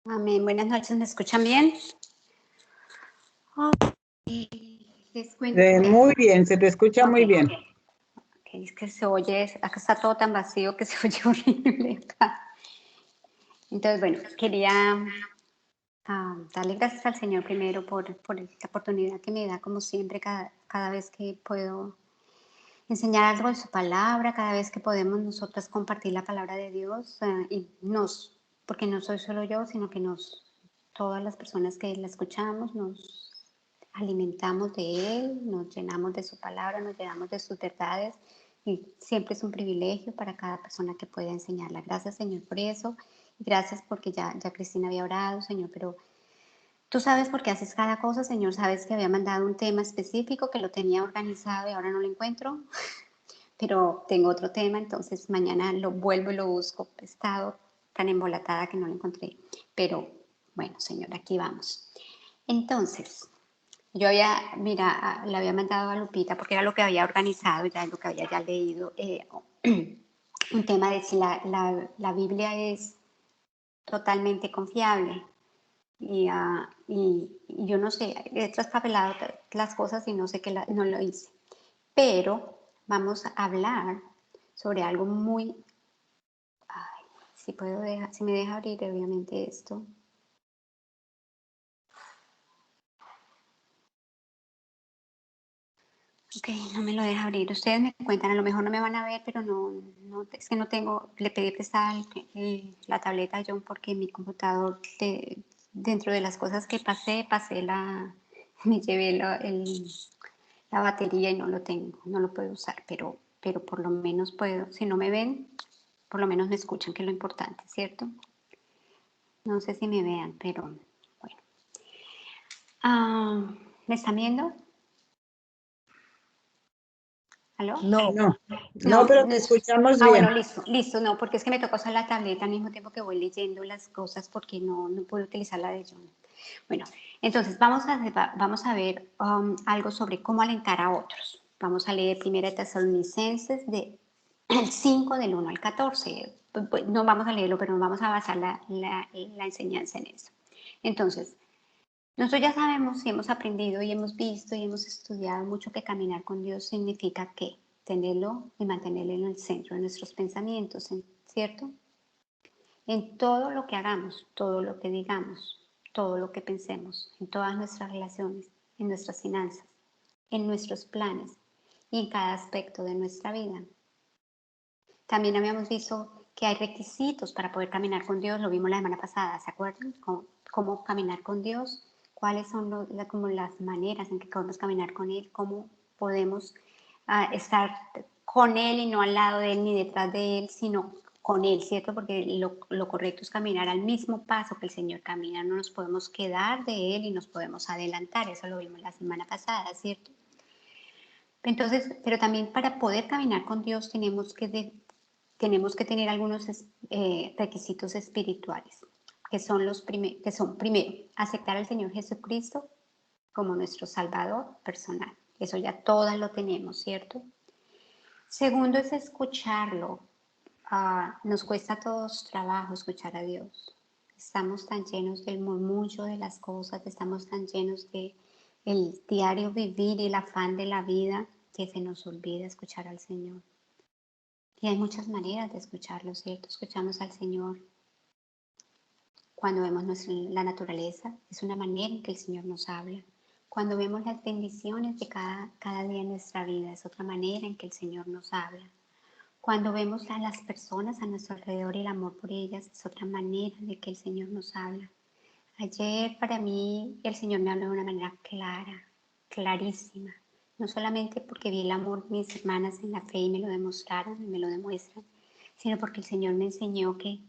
Amén. Buenas noches, ¿me escuchan bien? Ok, les cuento que Muy bien, se te escucha muy bien. es que se oye, acá está todo tan vacío que se oye horrible acá. Entonces, bueno, quería darle gracias al Señor primero por esta oportunidad que me da, como siempre, cada vez que puedo enseñar algo de su palabra, cada vez que podemos nosotras compartir la palabra de Dios porque no soy solo yo, sino que todas las personas que la escuchamos, nos alimentamos de Él, nos llenamos de su palabra, nos llenamos de sus verdades y siempre es un privilegio para cada persona que pueda enseñarla. Gracias, Señor, por eso. Gracias porque ya Cristina había orado, Señor, pero tú sabes por qué haces cada cosa, Señor. Sabes que había mandado un tema específico que lo tenía organizado y ahora no lo encuentro, pero tengo otro tema, entonces mañana lo vuelvo y lo busco. He estado tan embolatada que no lo encontré, pero bueno, Señor, aquí vamos. Entonces, le había mandado a Lupita porque era lo que había organizado, ya lo que había ya leído, un tema de si la Biblia es totalmente confiable. Y yo no sé, he traspapelado las cosas y no sé qué, no lo hice. Pero vamos a hablar sobre algo muy... Ay, si me deja abrir obviamente esto. Ok, no me lo deja abrir. Ustedes me cuentan, a lo mejor no me van a ver, pero es que no tengo, le pedí prestada la tableta a John porque mi computador, dentro de las cosas que me llevé la batería y no lo tengo, no lo puedo usar, pero por lo menos puedo, si no me ven, por lo menos me escuchan, que es lo importante, ¿cierto? No sé si me vean, pero bueno. ¿Me están viendo? ¿Aló? No, No, pero te escuchamos bueno, bien. listo, no, porque es que me tocó usar la tableta al mismo tiempo que voy leyendo las cosas porque no puedo utilizar la de John. Bueno, entonces vamos a ver algo sobre cómo alentar a otros. Vamos a leer 1 Tesalonicenses el 5 del 1 al 14. No vamos a leerlo, pero vamos a basar la enseñanza en eso. Entonces, nosotros ya sabemos y hemos aprendido y hemos visto y hemos estudiado mucho que caminar con Dios significa que tenerlo y mantenerlo en el centro de nuestros pensamientos, ¿cierto? En todo lo que hagamos, todo lo que digamos, todo lo que pensemos, en todas nuestras relaciones, en nuestras finanzas, en nuestros planes y en cada aspecto de nuestra vida. También habíamos visto que hay requisitos para poder caminar con Dios, lo vimos la semana pasada, ¿se acuerdan? Cómo caminar con Dios, cuáles son como las maneras en que podemos caminar con Él, cómo podemos estar con Él y no al lado de Él ni detrás de Él, sino con Él, ¿cierto? Porque lo correcto es caminar al mismo paso que el Señor camina, no nos podemos quedar de Él y nos podemos adelantar, eso lo vimos la semana pasada, ¿cierto? Entonces, pero también para poder caminar con Dios tenemos que tener algunos requisitos espirituales, que son primero, aceptar al Señor Jesucristo como nuestro Salvador personal. Eso ya todas lo tenemos, ¿cierto? Segundo es escucharlo. Nos cuesta a todos trabajo escuchar a Dios. Estamos tan llenos del murmullo de las cosas, estamos tan llenos de el diario vivir y el afán de la vida que se nos olvida escuchar al Señor. Y hay muchas maneras de escucharlo, ¿cierto? Escuchamos al Señor cuando vemos la naturaleza, es una manera en que el Señor nos habla. Cuando vemos las bendiciones de cada día en nuestra vida, es otra manera en que el Señor nos habla. Cuando vemos a las personas a nuestro alrededor y el amor por ellas, es otra manera de que el Señor nos habla. Ayer para mí el Señor me habló de una manera clara, clarísima. No solamente porque vi el amor de mis hermanas en la fe y me lo demostraron y me lo demuestran, sino porque el Señor me enseñó que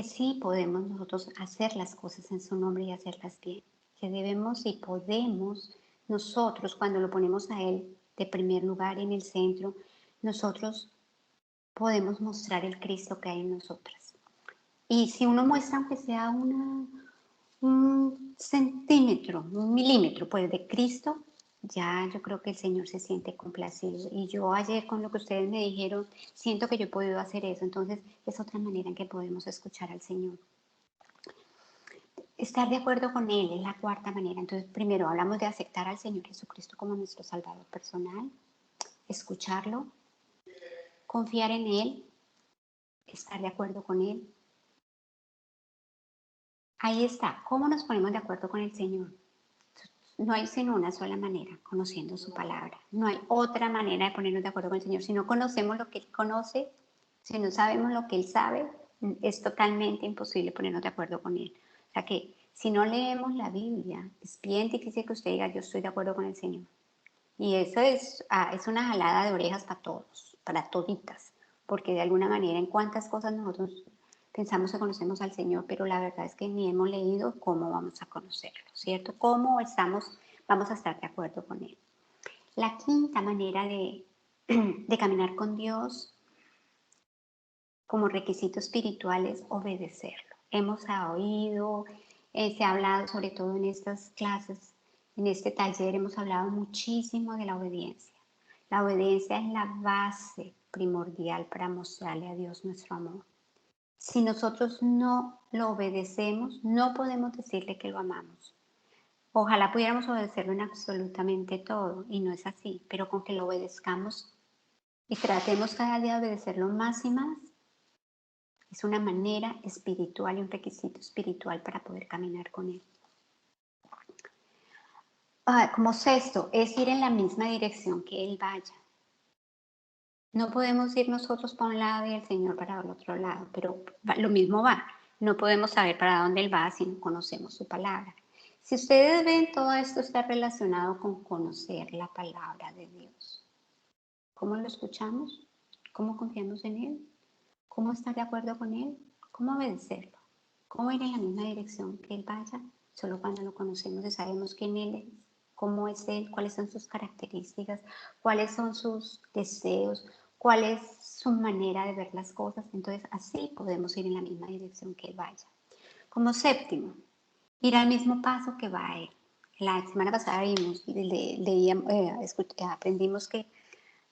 sí podemos nosotros hacer las cosas en su nombre y hacerlas bien. Que debemos y podemos nosotros, cuando lo ponemos a Él de primer lugar en el centro, nosotros podemos mostrar el Cristo que hay en nosotras. Y si uno muestra, aunque sea un centímetro, un milímetro, pues de Cristo, ya yo creo que el Señor se siente complacido. Y yo ayer con lo que ustedes me dijeron, siento que yo he podido hacer eso. Entonces es otra manera en que podemos escuchar al Señor. estar de acuerdo con Él es la cuarta manera. Entonces, primero hablamos de aceptar al Señor Jesucristo como nuestro Salvador personal, escucharlo, confiar en Él, estar de acuerdo con Él. Ahí está. ¿Cómo nos ponemos de acuerdo con el Señor? No hay sino una sola manera, conociendo su palabra. No hay otra manera de ponernos de acuerdo con el Señor. Si no conocemos lo que Él conoce, si no sabemos lo que Él sabe, es totalmente imposible ponernos de acuerdo con Él. O sea que si no leemos la Biblia, es bien difícil que usted diga, yo estoy de acuerdo con el Señor. Y eso es una jalada de orejas para todos, para toditas, porque de alguna manera en cuántas cosas nosotros pensamos que conocemos al Señor, pero la verdad es que ni hemos leído cómo vamos a conocerlo, ¿cierto? Vamos a estar de acuerdo con Él. La quinta manera de caminar con Dios como requisito espiritual es obedecerlo. Hemos oído, se ha hablado sobre todo en estas clases, en este taller hemos hablado muchísimo de la obediencia. La obediencia es la base primordial para mostrarle a Dios nuestro amor. Si nosotros no lo obedecemos, no podemos decirle que lo amamos. Ojalá pudiéramos obedecerlo en absolutamente todo, y no es así, pero con que lo obedezcamos y tratemos cada día de obedecerlo más y más, es una manera espiritual y un requisito espiritual para poder caminar con Él. Como sexto, es ir en la misma dirección que Él vaya. No podemos ir nosotros para un lado y el Señor para el otro lado, pero lo mismo va. No podemos saber para dónde Él va si no conocemos su palabra. Si ustedes ven, todo esto está relacionado con conocer la palabra de Dios. ¿Cómo lo escuchamos? ¿Cómo confiamos en Él? ¿Cómo estar de acuerdo con Él? ¿Cómo obedecerlo? ¿Cómo ir en la misma dirección que Él vaya? Solo cuando lo conocemos y sabemos quién Él es, cómo es Él, cuáles son sus características, cuáles son sus deseos, cuál es su manera de ver las cosas. Entonces así podemos ir en la misma dirección que Él vaya. Como séptimo, ir al mismo paso que va Él. La semana pasada aprendimos que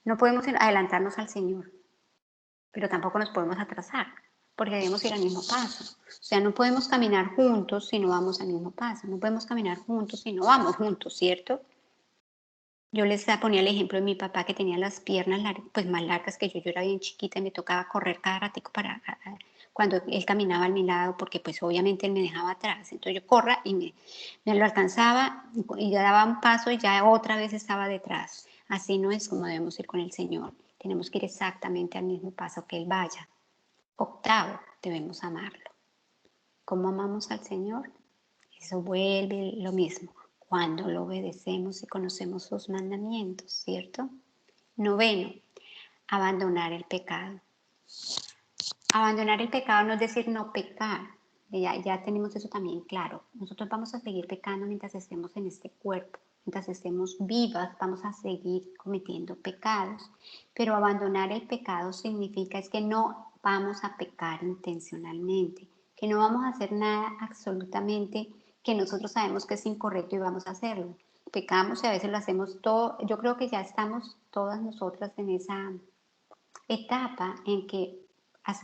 no podemos adelantarnos al Señor, pero tampoco nos podemos atrasar, porque debemos ir al mismo paso. O sea, no podemos caminar juntos si no vamos al mismo paso, no podemos caminar juntos si no vamos juntos, ¿cierto? Yo les ponía el ejemplo de mi papá que tenía las piernas pues más largas que yo era bien chiquita y me tocaba correr cada ratico cuando él caminaba a mi lado, porque pues obviamente él me dejaba atrás, entonces yo corra y me lo alcanzaba y ya daba un paso y ya otra vez estaba detrás. Así no es como debemos ir con el Señor, tenemos que ir exactamente al mismo paso que Él vaya. Octavo, debemos amarlo. ¿Cómo amamos al Señor? Eso vuelve lo mismo, cuando lo obedecemos y conocemos sus mandamientos, ¿cierto? Noveno, abandonar el pecado. Abandonar el pecado no es decir no pecar, ya tenemos eso también claro. Nosotros vamos a seguir pecando mientras estemos en este cuerpo, mientras estemos vivas, vamos a seguir cometiendo pecados. Pero abandonar el pecado significa es que no vamos a pecar intencionalmente, que no vamos a hacer nada absolutamente que nosotros sabemos que es incorrecto y vamos a hacerlo. Pecamos y a veces lo hacemos todo. Yo creo que ya estamos todas nosotras en esa etapa en que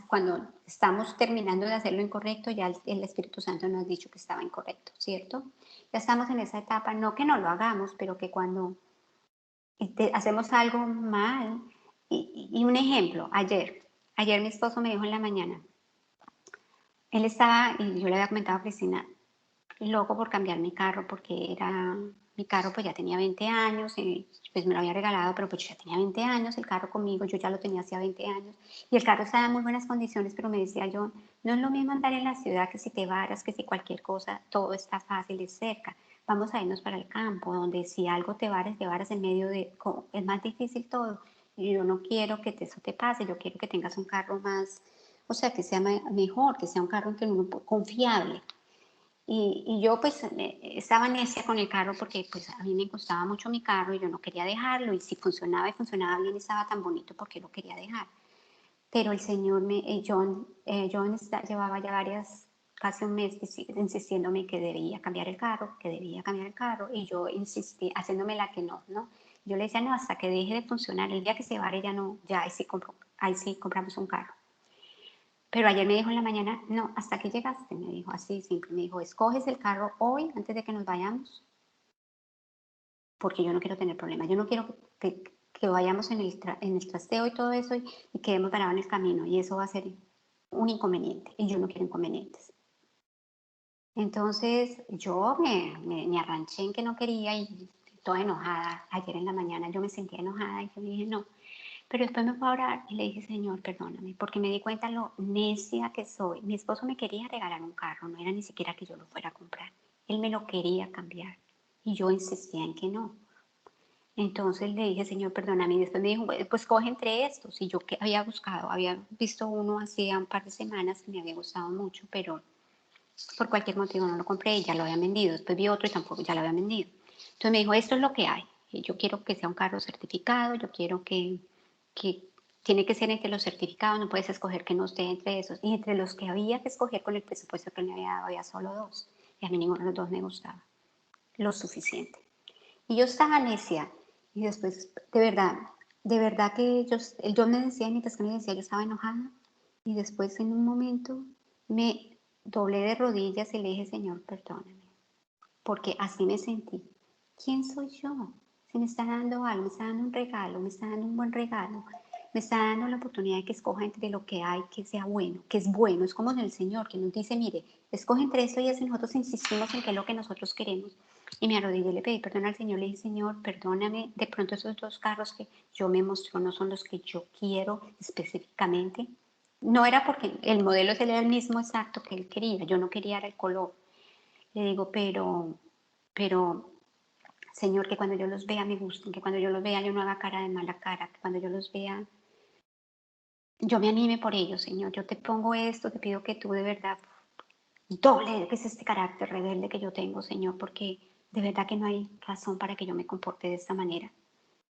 cuando estamos terminando de hacer lo incorrecto, ya el Espíritu Santo nos ha dicho que estaba incorrecto, ¿cierto? Ya estamos en esa etapa, no que no lo hagamos, pero que cuando hacemos algo mal, y un ejemplo, ayer mi esposo me dijo en la mañana, él estaba, y yo le había comentado a Cristina, loco por cambiar mi carro porque mi carro pues ya tenía 20 años y pues me lo había regalado, pero pues yo ya tenía 20 años, el carro conmigo, yo ya lo tenía hacía 20 años y el carro estaba en muy buenas condiciones, pero me decía yo, no es lo mismo andar en la ciudad que si te varas, que si cualquier cosa, todo está fácil, es cerca. Vamos a irnos para el campo, donde si algo te varas en medio es más difícil todo. Y yo no quiero que eso te pase, yo quiero que tengas un carro más, o sea, que sea mejor, que sea un carro confiable. Y yo pues estaba necia con el carro porque pues a mí me gustaba mucho mi carro y yo no quería dejarlo y si funcionaba y funcionaba bien estaba tan bonito porque lo quería dejar. Pero el señor, John llevaba ya casi un mes insistiéndome que debía cambiar el carro, que debía cambiar el carro y yo insistí, haciéndome la que no, ¿no? Yo le decía, no, hasta que deje de funcionar, el día que se vare ya no, ya ahí sí compramos un carro. Pero ayer me dijo en la mañana, no, hasta que llegaste, me dijo así simple, me dijo, escoges el carro hoy antes de que nos vayamos, porque yo no quiero tener problemas, yo no quiero que vayamos en el trasteo y todo eso y quedemos parados en el camino y eso va a ser un inconveniente y yo no quiero inconvenientes. Entonces yo me arranché en que no quería y toda enojada. Ayer en la mañana yo me sentía enojada y yo dije no. Pero después me fue a orar y le dije, Señor, perdóname, porque me di cuenta lo necia que soy. Mi esposo me quería regalar un carro, no era ni siquiera que yo lo fuera a comprar. Él me lo quería cambiar y yo insistía en que no. Entonces le dije, Señor, perdóname. Y después me dijo, pues coge entre estos. Y yo que había buscado, había visto uno hacía un par de semanas que me había gustado mucho, pero por cualquier motivo no lo compré y ya lo habían vendido. Después vi otro y tampoco ya lo habían vendido. Entonces me dijo, esto es lo que hay. Y yo quiero que sea un carro certificado, yo quiero que tiene que ser entre los certificados, no puedes escoger que no esté entre esos. Y entre los que había que escoger con el presupuesto que él me había dado, había solo dos. Y a mí ninguno de los dos me gustaba. Lo suficiente. Y yo estaba necia. Y después, de verdad que yo me decía, mientras que me decía, yo estaba enojada. Y después en un momento me doblé de rodillas y le dije, Señor, perdóname. Porque así me sentí. ¿Quién soy yo? Si me está dando algo, me está dando un regalo, me está dando un buen regalo, me está dando la oportunidad de que escoja entre lo que hay, que sea bueno, que es bueno. Es como en el Señor, que nos dice, mire, escoge entre esto y eso, y nosotros insistimos en que es lo que nosotros queremos. Y me arrodillé y le pedí perdón al Señor, le dije, Señor, perdóname, de pronto esos dos carros que yo me mostró no son los que yo quiero específicamente. No era porque el modelo era el mismo exacto que él quería, yo no quería el color. Le digo, pero Señor, que cuando yo los vea me gusten, que cuando yo los vea yo no haga cara de mala cara, que cuando yo los vea yo me anime por ellos, Señor. Yo te pongo esto, te pido que tú de verdad doble que es este carácter rebelde que yo tengo, Señor, porque de verdad que no hay razón para que yo me comporte de esta manera.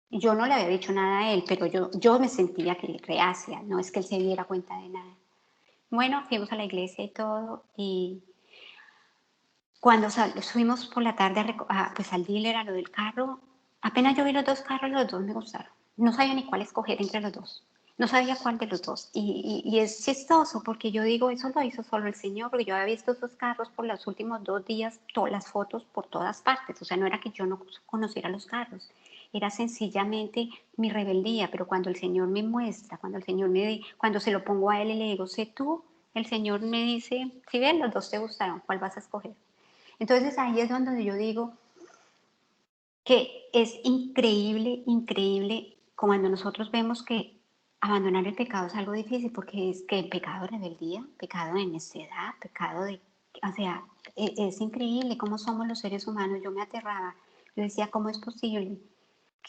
Yo no le había dicho nada a él, pero yo me sentía que reacia, no es que él se diera cuenta de nada. Bueno, fuimos a la iglesia y todo, y cuando fuimos por la tarde pues al dealer, a lo del carro, apenas yo vi los dos carros, los dos me gustaron. No sabía ni cuál escoger entre los dos. No sabía cuál de los dos. Y es chistoso porque yo digo, eso lo hizo solo el Señor, porque yo había visto esos carros por los últimos 2 días, todas las fotos por todas partes. O sea, no era que yo no conociera los carros, era sencillamente mi rebeldía. Pero cuando el Señor me muestra, cuando se lo pongo a Él y le digo, sé tú, el Señor me dice, si ven, los dos te gustaron, ¿cuál vas a escoger? Entonces ahí es donde yo digo que es increíble, increíble cuando nosotros vemos que abandonar el pecado es algo difícil, porque es que el pecado de rebeldía, pecado de necedad, pecado de, o sea, es increíble cómo somos los seres humanos. Yo me aterraba, yo decía, ¿cómo es posible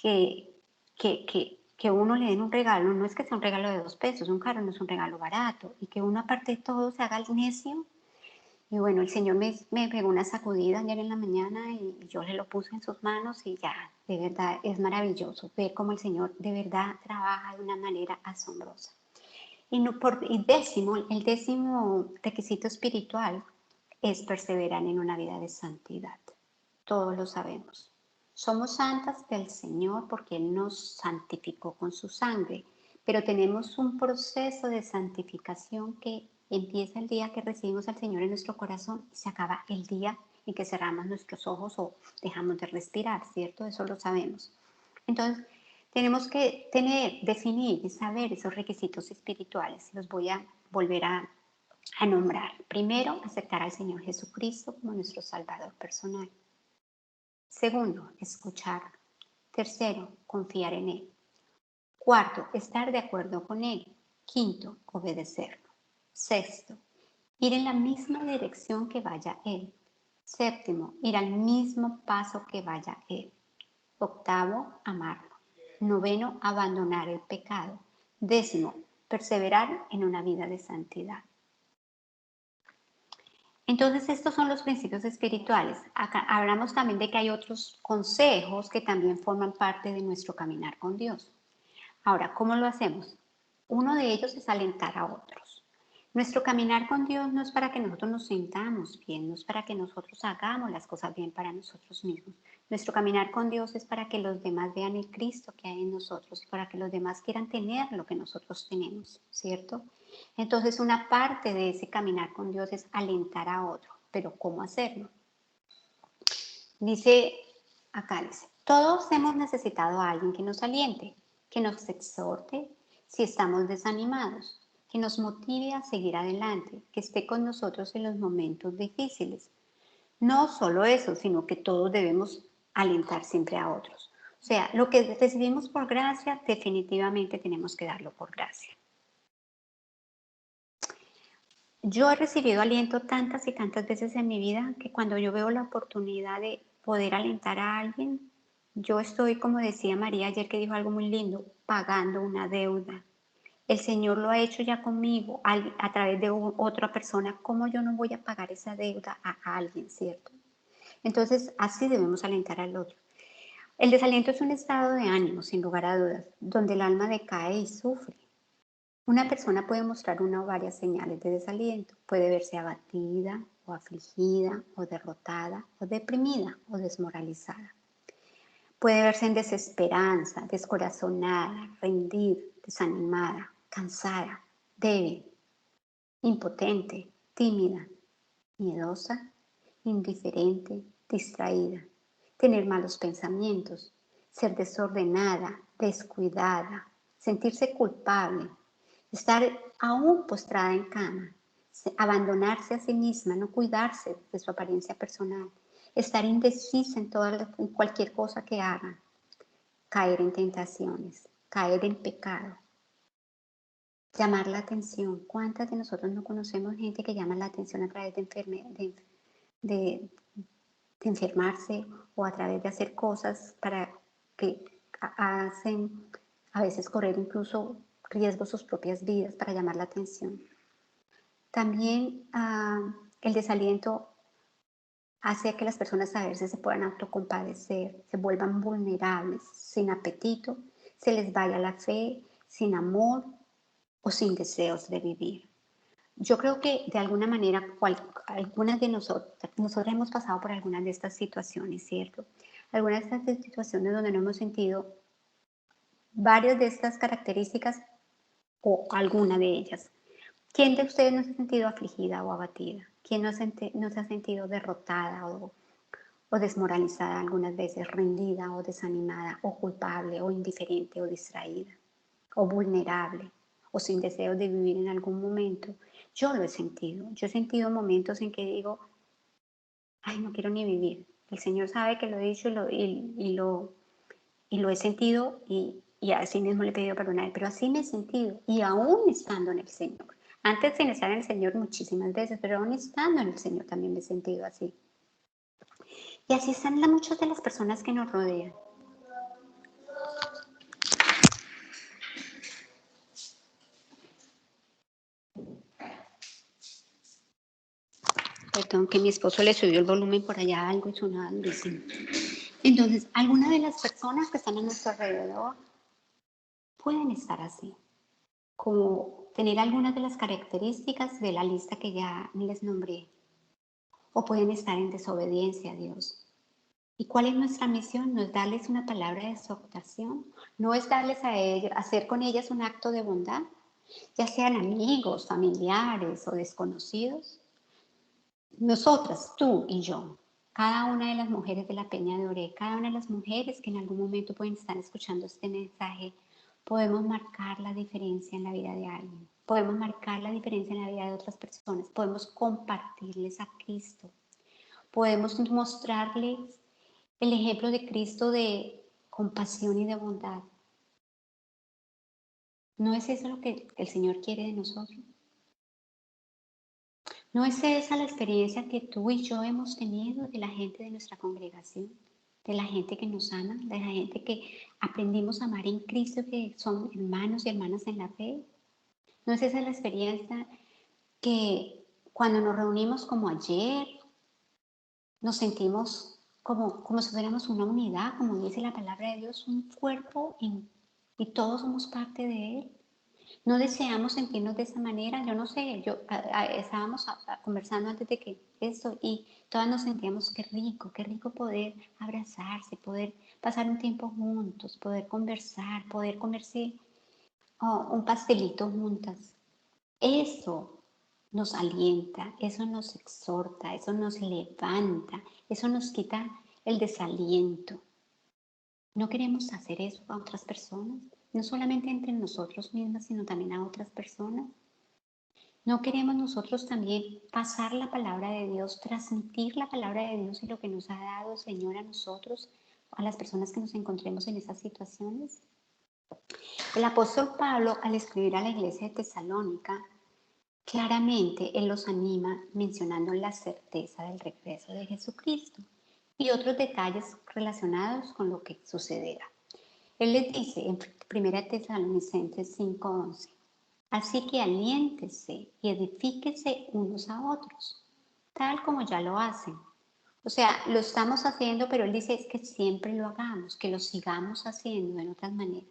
que, que uno le den un regalo? No es que sea un regalo de 2 pesos, un carro no es un regalo barato, y que uno aparte de todo se haga el necio. Y bueno, el Señor me pegó una sacudida ayer en la mañana y yo le lo puse en sus manos y ya, de verdad es maravilloso ver cómo el Señor de verdad trabaja de una manera asombrosa. Y, no el décimo requisito espiritual es perseverar en una vida de santidad. Todos lo sabemos. Somos santas del Señor porque Él nos santificó con su sangre, pero tenemos un proceso de santificación que empieza el día que recibimos al Señor en nuestro corazón y se acaba el día en que cerramos nuestros ojos o dejamos de respirar, ¿cierto? Eso lo sabemos. Entonces, tenemos que definir y saber esos requisitos espirituales. Los voy a volver a nombrar. Primero, aceptar al Señor Jesucristo como nuestro Salvador personal. Segundo, escuchar. Tercero, confiar en Él. Cuarto, estar de acuerdo con Él. Quinto, obedecerlo. Sexto, ir en la misma dirección que vaya Él. Séptimo, ir al mismo paso que vaya Él. Octavo, amarlo. Noveno, abandonar el pecado. Décimo, perseverar en una vida de santidad. Entonces, estos son los principios espirituales. Acá hablamos también de que hay otros consejos que también forman parte de nuestro caminar con Dios. Ahora, ¿cómo lo hacemos? Uno de ellos es alentar a otros. Nuestro caminar con Dios no es para que nosotros nos sintamos bien, no es para que nosotros hagamos las cosas bien para nosotros mismos. Nuestro caminar con Dios es para que los demás vean el Cristo que hay en nosotros y para que los demás quieran tener lo que nosotros tenemos, ¿cierto? Entonces, una parte de ese caminar con Dios es alentar a otro. Pero ¿cómo hacerlo? Dice, acá dice, todos hemos necesitado a alguien que nos aliente, que nos exhorte si estamos desanimados, que nos motive a seguir adelante, que esté con nosotros en los momentos difíciles. No solo eso, sino que todos debemos alentar siempre a otros. O sea, lo que recibimos por gracia, definitivamente tenemos que darlo por gracia. Yo he recibido aliento tantas y tantas veces en mi vida que cuando yo veo la oportunidad de poder alentar a alguien, yo estoy, como decía María ayer que dijo algo muy lindo, pagando una deuda. El Señor lo ha hecho ya conmigo a través de otra persona. ¿Cómo yo no voy a pagar esa deuda a alguien, cierto? Entonces, así debemos alentar al otro. El desaliento es un estado de ánimo, sin lugar a dudas, donde el alma decae y sufre. Una persona puede mostrar una o varias señales de desaliento. Puede verse abatida o afligida o derrotada o deprimida o desmoralizada. Puede verse en desesperanza, descorazonada, rendir, desanimada, cansada, débil, impotente, tímida, miedosa, indiferente, distraída, tener malos pensamientos, ser desordenada, descuidada, sentirse culpable, estar aún postrada en cama, abandonarse a sí misma, no cuidarse de su apariencia personal, estar indecisa en cualquier cosa que haga, caer en tentaciones, caer en pecado, llamar la atención. ¿Cuántas de nosotros no conocemos gente que llama la atención a través de, de enfermarse o a través de hacer cosas para que hacen a veces correr incluso riesgo sus propias vidas para llamar la atención? También el desaliento hace que las personas a veces se puedan autocompadecer, se vuelvan vulnerables, sin apetito, se les vaya la fe, sin amor o sin deseos de vivir. Yo creo que de alguna manera algunas de nosotras hemos pasado por algunas de estas situaciones, ¿cierto? Algunas de estas situaciones donde no hemos sentido varias de estas características o alguna de ellas. ¿Quién de ustedes no se ha sentido afligida o abatida? ¿Quién no se ha sentido derrotada o desmoralizada algunas veces, rendida o desanimada o culpable o indiferente o distraída o vulnerable o sin deseo de vivir en algún momento? Yo lo he sentido. Yo he sentido momentos en que digo, ay, no quiero ni vivir. El Señor sabe que lo he dicho y lo he sentido y así mismo le he pedido perdón a Él, pero así me he sentido y aún estando en el Señor. Antes sin estar en el Señor muchísimas veces, pero aún estando en el Señor también me he sentido así. Y así están muchas de las personas que nos rodean. Perdón, que mi esposo le subió el volumen por allá, algo y sonaba durísimo. Entonces, algunas de las personas que están a nuestro alrededor pueden estar así, como tener algunas de las características de la lista que ya les nombré, o pueden estar en desobediencia a Dios. ¿Y cuál es nuestra misión? No es darles una palabra de exhortación, no es darles a ellos, hacer con ellas un acto de bondad, ya sean amigos, familiares o desconocidos. Nosotras, tú y yo, cada una de las mujeres de la Peña de Oré, cada una de las mujeres que en algún momento pueden estar escuchando este mensaje, podemos marcar la diferencia en la vida de alguien, podemos marcar la diferencia en la vida de otras personas, podemos compartirles a Cristo, podemos mostrarles el ejemplo de Cristo de compasión y de bondad. ¿No es eso lo que el Señor quiere de nosotros? ¿No es esa la experiencia que tú y yo hemos tenido de la gente de nuestra congregación? De la gente que nos ama, de la gente que aprendimos a amar en Cristo, que son hermanos y hermanas en la fe. ¿No es esa la experiencia que cuando nos reunimos como ayer, nos sentimos como si fuéramos una unidad, como dice la palabra de Dios, un cuerpo y todos somos parte de Él? No deseamos sentirnos de esa manera. Yo no sé, estábamos conversando antes de que esto y todas nos sentíamos qué rico poder abrazarse, poder pasar un tiempo juntos, poder conversar, poder comerse un pastelito juntas. Eso nos alienta, eso nos exhorta, eso nos levanta, eso nos quita el desaliento. No queremos hacer eso a otras personas, no solamente entre nosotros mismos, sino también a otras personas. No queremos nosotros también pasar la palabra de Dios, transmitir la palabra de Dios y lo que nos ha dado el Señor a nosotros, a las personas que nos encontremos en esas situaciones. El apóstol Pablo, al escribir a la iglesia de Tesalónica, claramente él los anima mencionando la certeza del regreso de Jesucristo y otros detalles relacionados con lo que sucederá. Él les dice en 1 Tesalonicenses 5:11, así que aliéntese y edifíquese unos a otros, tal como ya lo hacen. O sea, lo estamos haciendo, pero él dice es que siempre lo hagamos, que lo sigamos haciendo en otras maneras,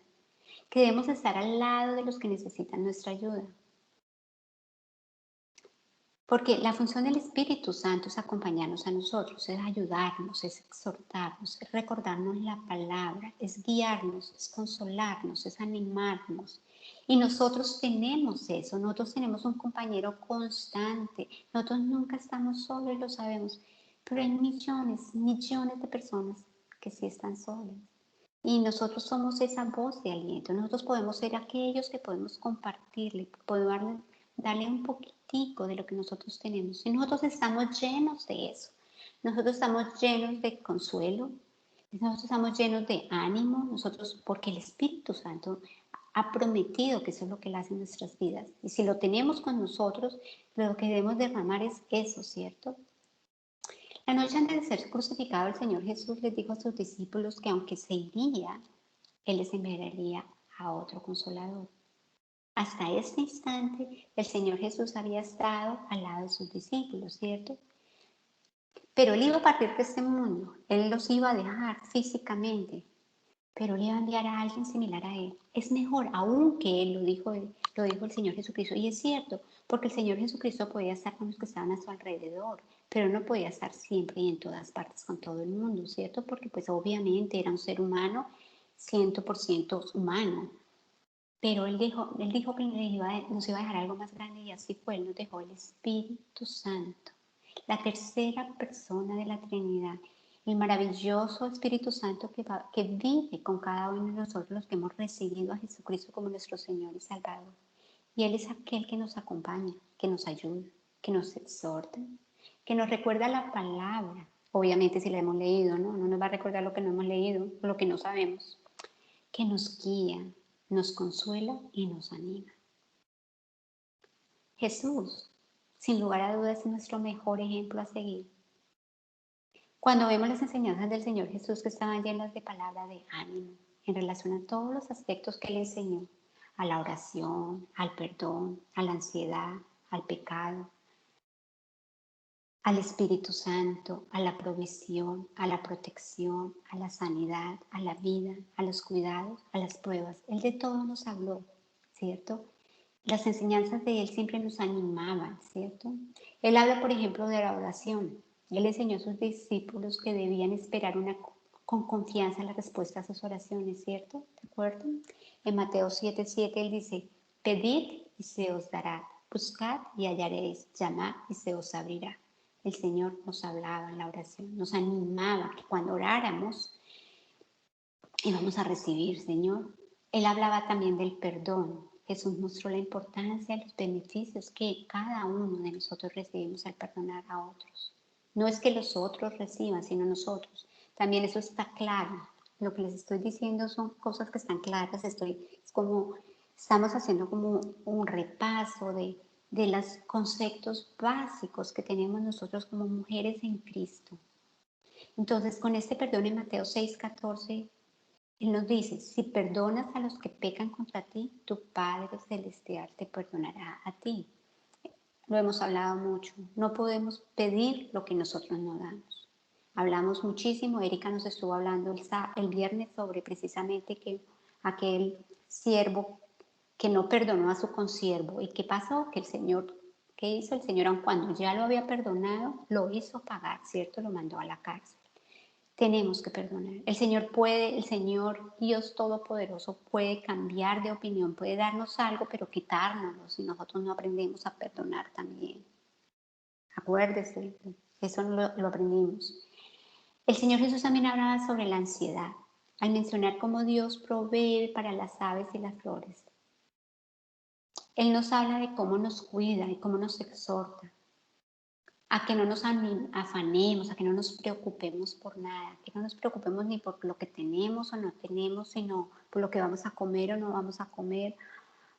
que debemos estar al lado de los que necesitan nuestra ayuda. Porque la función del Espíritu Santo es acompañarnos a nosotros, es ayudarnos, es exhortarnos, es recordarnos la palabra, es guiarnos, es consolarnos, es animarnos. Y nosotros tenemos eso, nosotros tenemos un compañero constante, nosotros nunca estamos solos y lo sabemos, pero hay millones, millones de personas que sí están solas. Y nosotros somos esa voz de aliento. Nosotros podemos ser aquellos que podemos compartirle, podemos darle un poquitico de lo que nosotros tenemos. Y nosotros estamos llenos de eso. Nosotros estamos llenos de consuelo. Nosotros estamos llenos de ánimo. Nosotros, porque el Espíritu Santo ha prometido que eso es lo que Él hace en nuestras vidas. Y si lo tenemos con nosotros, lo que debemos derramar es eso, ¿cierto? La noche antes de ser crucificado, el Señor Jesús les dijo a sus discípulos que aunque se iría, Él les enviaría a otro consolador. Hasta este instante, el Señor Jesús había estado al lado de sus discípulos, ¿cierto? Pero Él iba a partir de este mundo, Él los iba a dejar físicamente, pero Él iba a enviar a alguien similar a Él. Es mejor, aunque Él lo dijo el Señor Jesucristo, y es cierto, porque el Señor Jesucristo podía estar con los que estaban a su alrededor, pero no podía estar siempre y en todas partes con todo el mundo, ¿cierto? Porque pues obviamente era un ser humano, 100% humano, pero él dijo que nos iba a dejar algo más grande y así fue, Él nos dejó el Espíritu Santo, la tercera persona de la Trinidad, el maravilloso Espíritu Santo que vive con cada uno de nosotros los que hemos recibido a Jesucristo como nuestro Señor y Salvador. Y Él es aquel que nos acompaña, que nos ayuda, que nos exhorta, que nos recuerda la palabra. Obviamente si la hemos leído, ¿no? No nos va a recordar lo que no hemos leído, lo que no sabemos, que nos guía, nos consuela y nos anima. Jesús, sin lugar a dudas, es nuestro mejor ejemplo a seguir. Cuando vemos las enseñanzas del Señor Jesús que estaban llenas de palabra de ánimo en relación a todos los aspectos que Él enseñó, a la oración, al perdón, a la ansiedad, al pecado, al Espíritu Santo, a la provisión, a la protección, a la sanidad, a la vida, a los cuidados, a las pruebas. Él de todo nos habló, ¿cierto? Las enseñanzas de Él siempre nos animaban, ¿cierto? Él habla, por ejemplo, de la oración. Él enseñó a sus discípulos que debían esperar con confianza la respuesta a sus oraciones, ¿cierto? ¿De acuerdo? En Mateo 7:7 Él dice, pedid y se os dará, buscad y hallaréis, llamad y se os abrirá. El Señor nos hablaba en la oración, nos animaba que cuando oráramos íbamos a recibir, Señor. Él hablaba también del perdón. Jesús mostró la importancia de los beneficios que cada uno de nosotros recibimos al perdonar a otros. No es que los otros reciban, sino nosotros. También eso está claro. Lo que les estoy diciendo son cosas que están claras. Estamos haciendo como un repaso de los conceptos básicos que tenemos nosotros como mujeres en Cristo. Entonces, con este perdón en Mateo 6:14, Él nos dice, si perdonas a los que pecan contra ti, tu Padre Celestial te perdonará a ti. Lo hemos hablado mucho. No podemos pedir lo que nosotros no damos. Hablamos muchísimo. Erika nos estuvo hablando el viernes sobre precisamente que aquel siervo que no perdonó a su consiervo. ¿Y qué pasó? Que el Señor, ¿qué hizo el Señor? Aun cuando ya lo había perdonado, lo hizo pagar, ¿cierto? Lo mandó a la cárcel. Tenemos que perdonar. El Señor puede, el Señor Dios Todopoderoso puede cambiar de opinión, puede darnos algo, pero quitárnoslo si nosotros no aprendemos a perdonar también. Acuérdese, eso lo aprendimos. El Señor Jesús también hablaba sobre la ansiedad, al mencionar cómo Dios provee para las aves y las flores. Él nos habla de cómo nos cuida y cómo nos exhorta a que no nos afanemos, a que no nos preocupemos por nada, que no nos preocupemos ni por lo que tenemos o no tenemos, sino por lo que vamos a comer o no vamos a comer,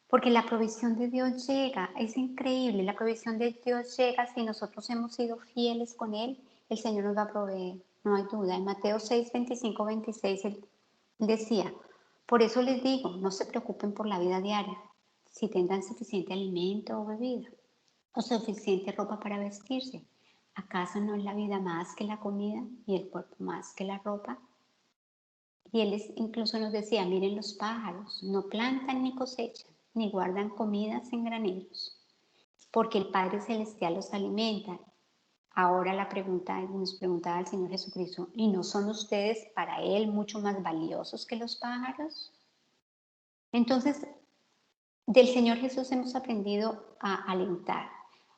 porque la provisión de Dios llega, es increíble, la provisión de Dios llega si nosotros hemos sido fieles con Él, el Señor nos va a proveer, no hay duda. En Mateo 6, 25, 26, Él decía, por eso les digo, no se preocupen por la vida diaria, si tendrán suficiente alimento o bebida o suficiente ropa para vestirse. ¿Acaso no es la vida más que la comida y el cuerpo más que la ropa? Y él incluso nos decía, miren los pájaros, no plantan ni cosechan, ni guardan comidas en graneros, porque el Padre Celestial los alimenta. Ahora nos preguntaba el Señor Jesucristo, ¿y no son ustedes para Él mucho más valiosos que los pájaros? Entonces, del Señor Jesús hemos aprendido a alentar.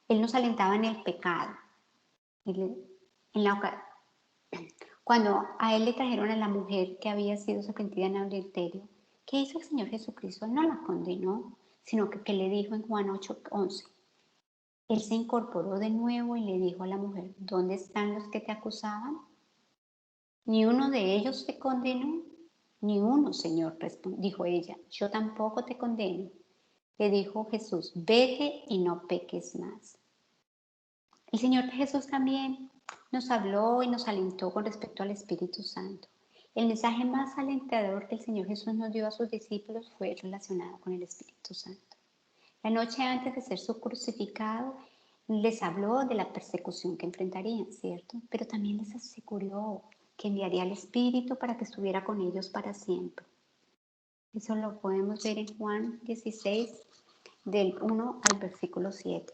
Él nos alentaba en el pecado. Cuando a él le trajeron a la mujer que había sido sorprendida en adulterio, ¿qué hizo el Señor Jesucristo? No la condenó, sino que le dijo en Juan 8:11. Él se incorporó de nuevo y le dijo a la mujer, ¿dónde están los que te acusaban? ¿Ni uno de ellos te condenó? Ni uno, Señor, dijo ella, yo tampoco te condeno. Le dijo Jesús, vete y no peques más. El Señor Jesús también nos habló y nos alentó con respecto al Espíritu Santo. El mensaje más alentador que el Señor Jesús nos dio a sus discípulos fue relacionado con el Espíritu Santo. La noche antes de ser su crucificado, les habló de la persecución que enfrentarían, ¿cierto? Pero también les aseguró que enviaría al Espíritu para que estuviera con ellos para siempre. Eso lo podemos ver en Juan 16, del 1 al versículo 7.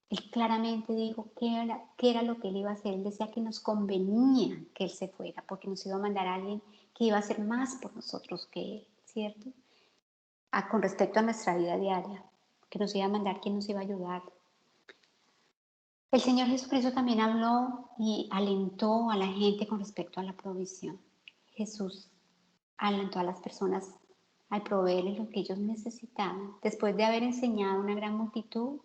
Él claramente dijo qué era lo que él iba a hacer. Él decía que nos convenía que él se fuera, porque nos iba a mandar a alguien que iba a hacer más por nosotros que él, ¿cierto? Con respecto a nuestra vida diaria, que nos iba a mandar quien nos iba a ayudar. El Señor Jesucristo también habló y alentó a la gente con respecto a la provisión. Jesús alentó a las personas al proveerles lo que ellos necesitaban. Después de haber enseñado a una gran multitud,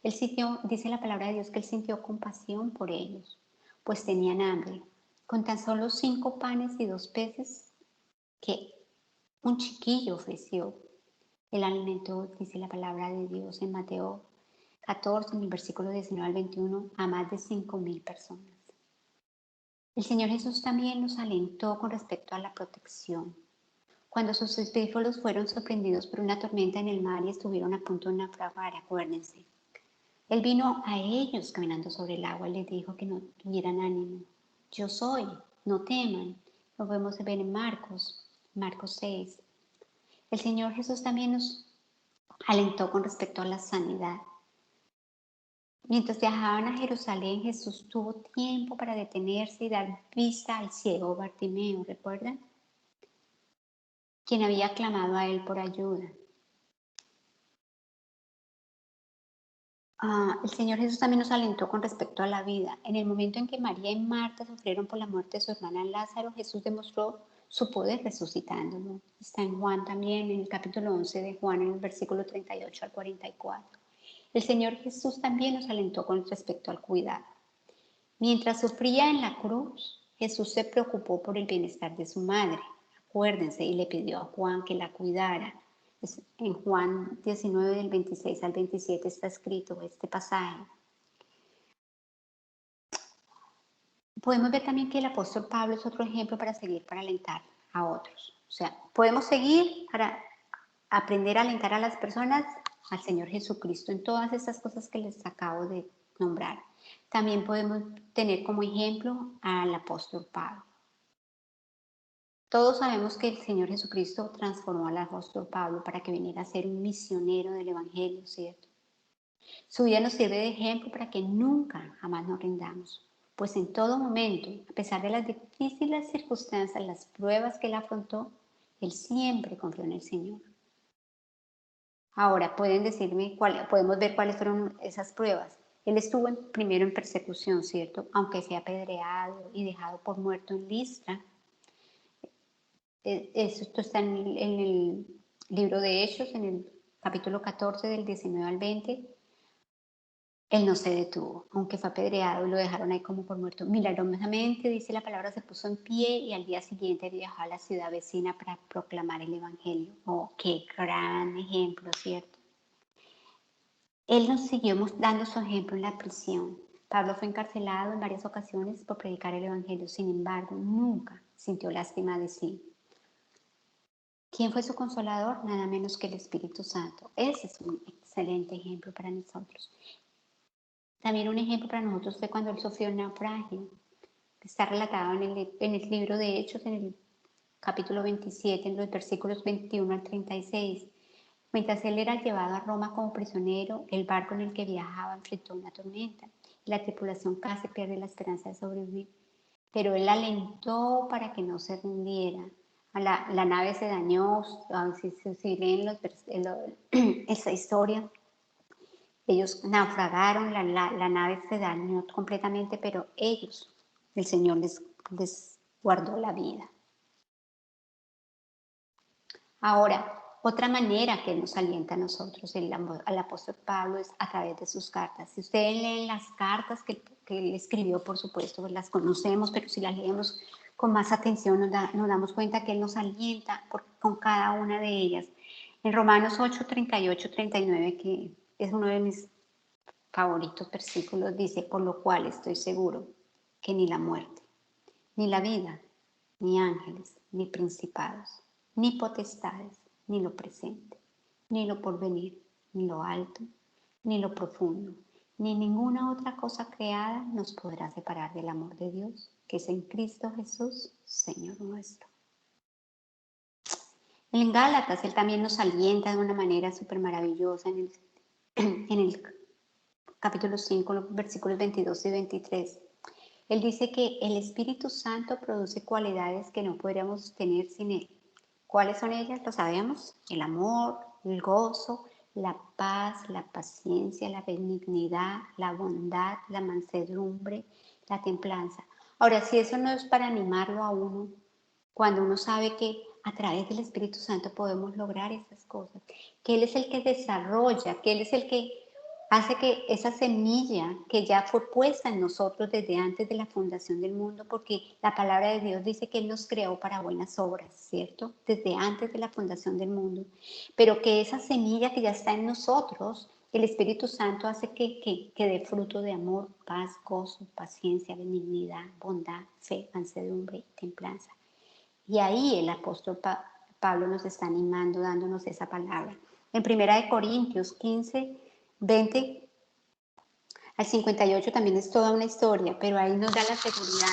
él sintió, dice la palabra de Dios, que él sintió compasión por ellos, pues tenían hambre. Con tan solo 5 panes y 2 peces que un chiquillo ofreció, él alimentó, dice la palabra de Dios en Mateo 14, en el versículo 19 al 21, a más de 5,000 personas. El Señor Jesús también nos alentó con respecto a la protección. Cuando sus discípulos fueron sorprendidos por una tormenta en el mar y estuvieron a punto de naufragar, acuérdense. Él vino a ellos caminando sobre el agua y les dijo que no tuvieran ánimo. Yo soy, no teman. Lo podemos ver en Marcos 6. El Señor Jesús también nos alentó con respecto a la sanidad. Mientras viajaban a Jerusalén, Jesús tuvo tiempo para detenerse y dar vista al ciego Bartimeo, ¿recuerdan? Quien había clamado a él por ayuda. El Señor Jesús también nos alentó con respecto a la vida. En el momento en que María y Marta sufrieron por la muerte de su hermana Lázaro, Jesús demostró su poder resucitándolo. Está en Juan también, en el capítulo 11 de Juan, en el versículo 38 al 44. El Señor Jesús también nos alentó con respecto al cuidado. Mientras sufría en la cruz, Jesús se preocupó por el bienestar de su madre. Acuérdense, y le pidió a Juan que la cuidara. En Juan 19, del 26 al 27 está escrito este pasaje. Podemos ver también que el apóstol Pablo es otro ejemplo para seguir, para alentar a otros. O sea, podemos seguir para aprender a alentar a las personas al Señor Jesucristo en todas estas cosas que les acabo de nombrar. También podemos tener como ejemplo al apóstol Pablo. Todos sabemos que el Señor Jesucristo transformó al apóstol Pablo para que viniera a ser un misionero del Evangelio, ¿cierto? Su vida nos sirve de ejemplo para que nunca, jamás nos rindamos. pues en todo momento, a pesar de las difíciles circunstancias, las pruebas que él afrontó, él siempre confió en el Señor. Ahora, pueden decirme, podemos ver cuáles fueron esas pruebas. Él estuvo primero en persecución, ¿cierto? Aunque sea apedreado y dejado por muerto en Listra. Esto está en el libro de Hechos, en el capítulo 14, del 19 al 20. Él no se detuvo, aunque fue apedreado y lo dejaron ahí como por muerto. Milagrosamente, dice la palabra, se puso en pie y al día siguiente viajó a la ciudad vecina para proclamar el Evangelio. Oh, qué gran ejemplo, ¿cierto? Él nos siguió dando su ejemplo en la prisión. Pablo fue encarcelado en varias ocasiones por predicar el Evangelio. Sin embargo, nunca sintió lástima de sí. ¿Quién fue su consolador? Nada menos que el Espíritu Santo. Ese es un excelente ejemplo para nosotros. También un ejemplo para nosotros fue cuando él sufrió un naufragio. Está relatado en el libro de Hechos, en el capítulo 27, en los versículos 21 al 36. Mientras él era llevado a Roma como prisionero, el barco en el que viajaba enfrentó una tormenta y la tripulación casi pierde la esperanza de sobrevivir. Pero él alentó para que no se rindiera. La nave se dañó, si leen esa historia, ellos naufragaron, la nave se dañó completamente, pero ellos, el Señor les guardó la vida. Ahora, otra manera que nos alienta a nosotros, al apóstol Pablo, es a través de sus cartas. Si ustedes leen las cartas que él escribió, por supuesto, pues las conocemos, pero si las leemos con más atención nos damos cuenta que él nos alienta con cada una de ellas. En Romanos 8, 38, 39, que es uno de mis favoritos versículos, dice: por lo cual estoy seguro que ni la muerte, ni la vida, ni ángeles, ni principados, ni potestades, ni lo presente, ni lo porvenir, ni lo alto, ni lo profundo, ni ninguna otra cosa creada nos podrá separar del amor de Dios, que es en Cristo Jesús, Señor nuestro. En Gálatas, él también nos alienta de una manera súper maravillosa en el capítulo 5, versículos 22 y 23. Él dice que el Espíritu Santo produce cualidades que no podríamos tener sin Él. ¿Cuáles son ellas? Lo sabemos. El amor, el gozo, la paz, la paciencia, la benignidad, la bondad, la mansedumbre, la templanza. Ahora, si eso no es para animarlo a uno, cuando uno sabe que a través del Espíritu Santo podemos lograr esas cosas, que Él es el que desarrolla, que Él es el que hace que esa semilla que ya fue puesta en nosotros desde antes de la fundación del mundo, porque la palabra de Dios dice que Él nos creó para buenas obras, ¿cierto? Desde antes de la fundación del mundo. Pero que esa semilla que ya está en nosotros, el Espíritu Santo hace que dé fruto de amor, paz, gozo, paciencia, benignidad, bondad, fe, mansedumbre y templanza. Y ahí el apóstol Pablo nos está animando, dándonos esa palabra. En 1 Corintios 15, 20 al 58 también es toda una historia, pero ahí nos da la seguridad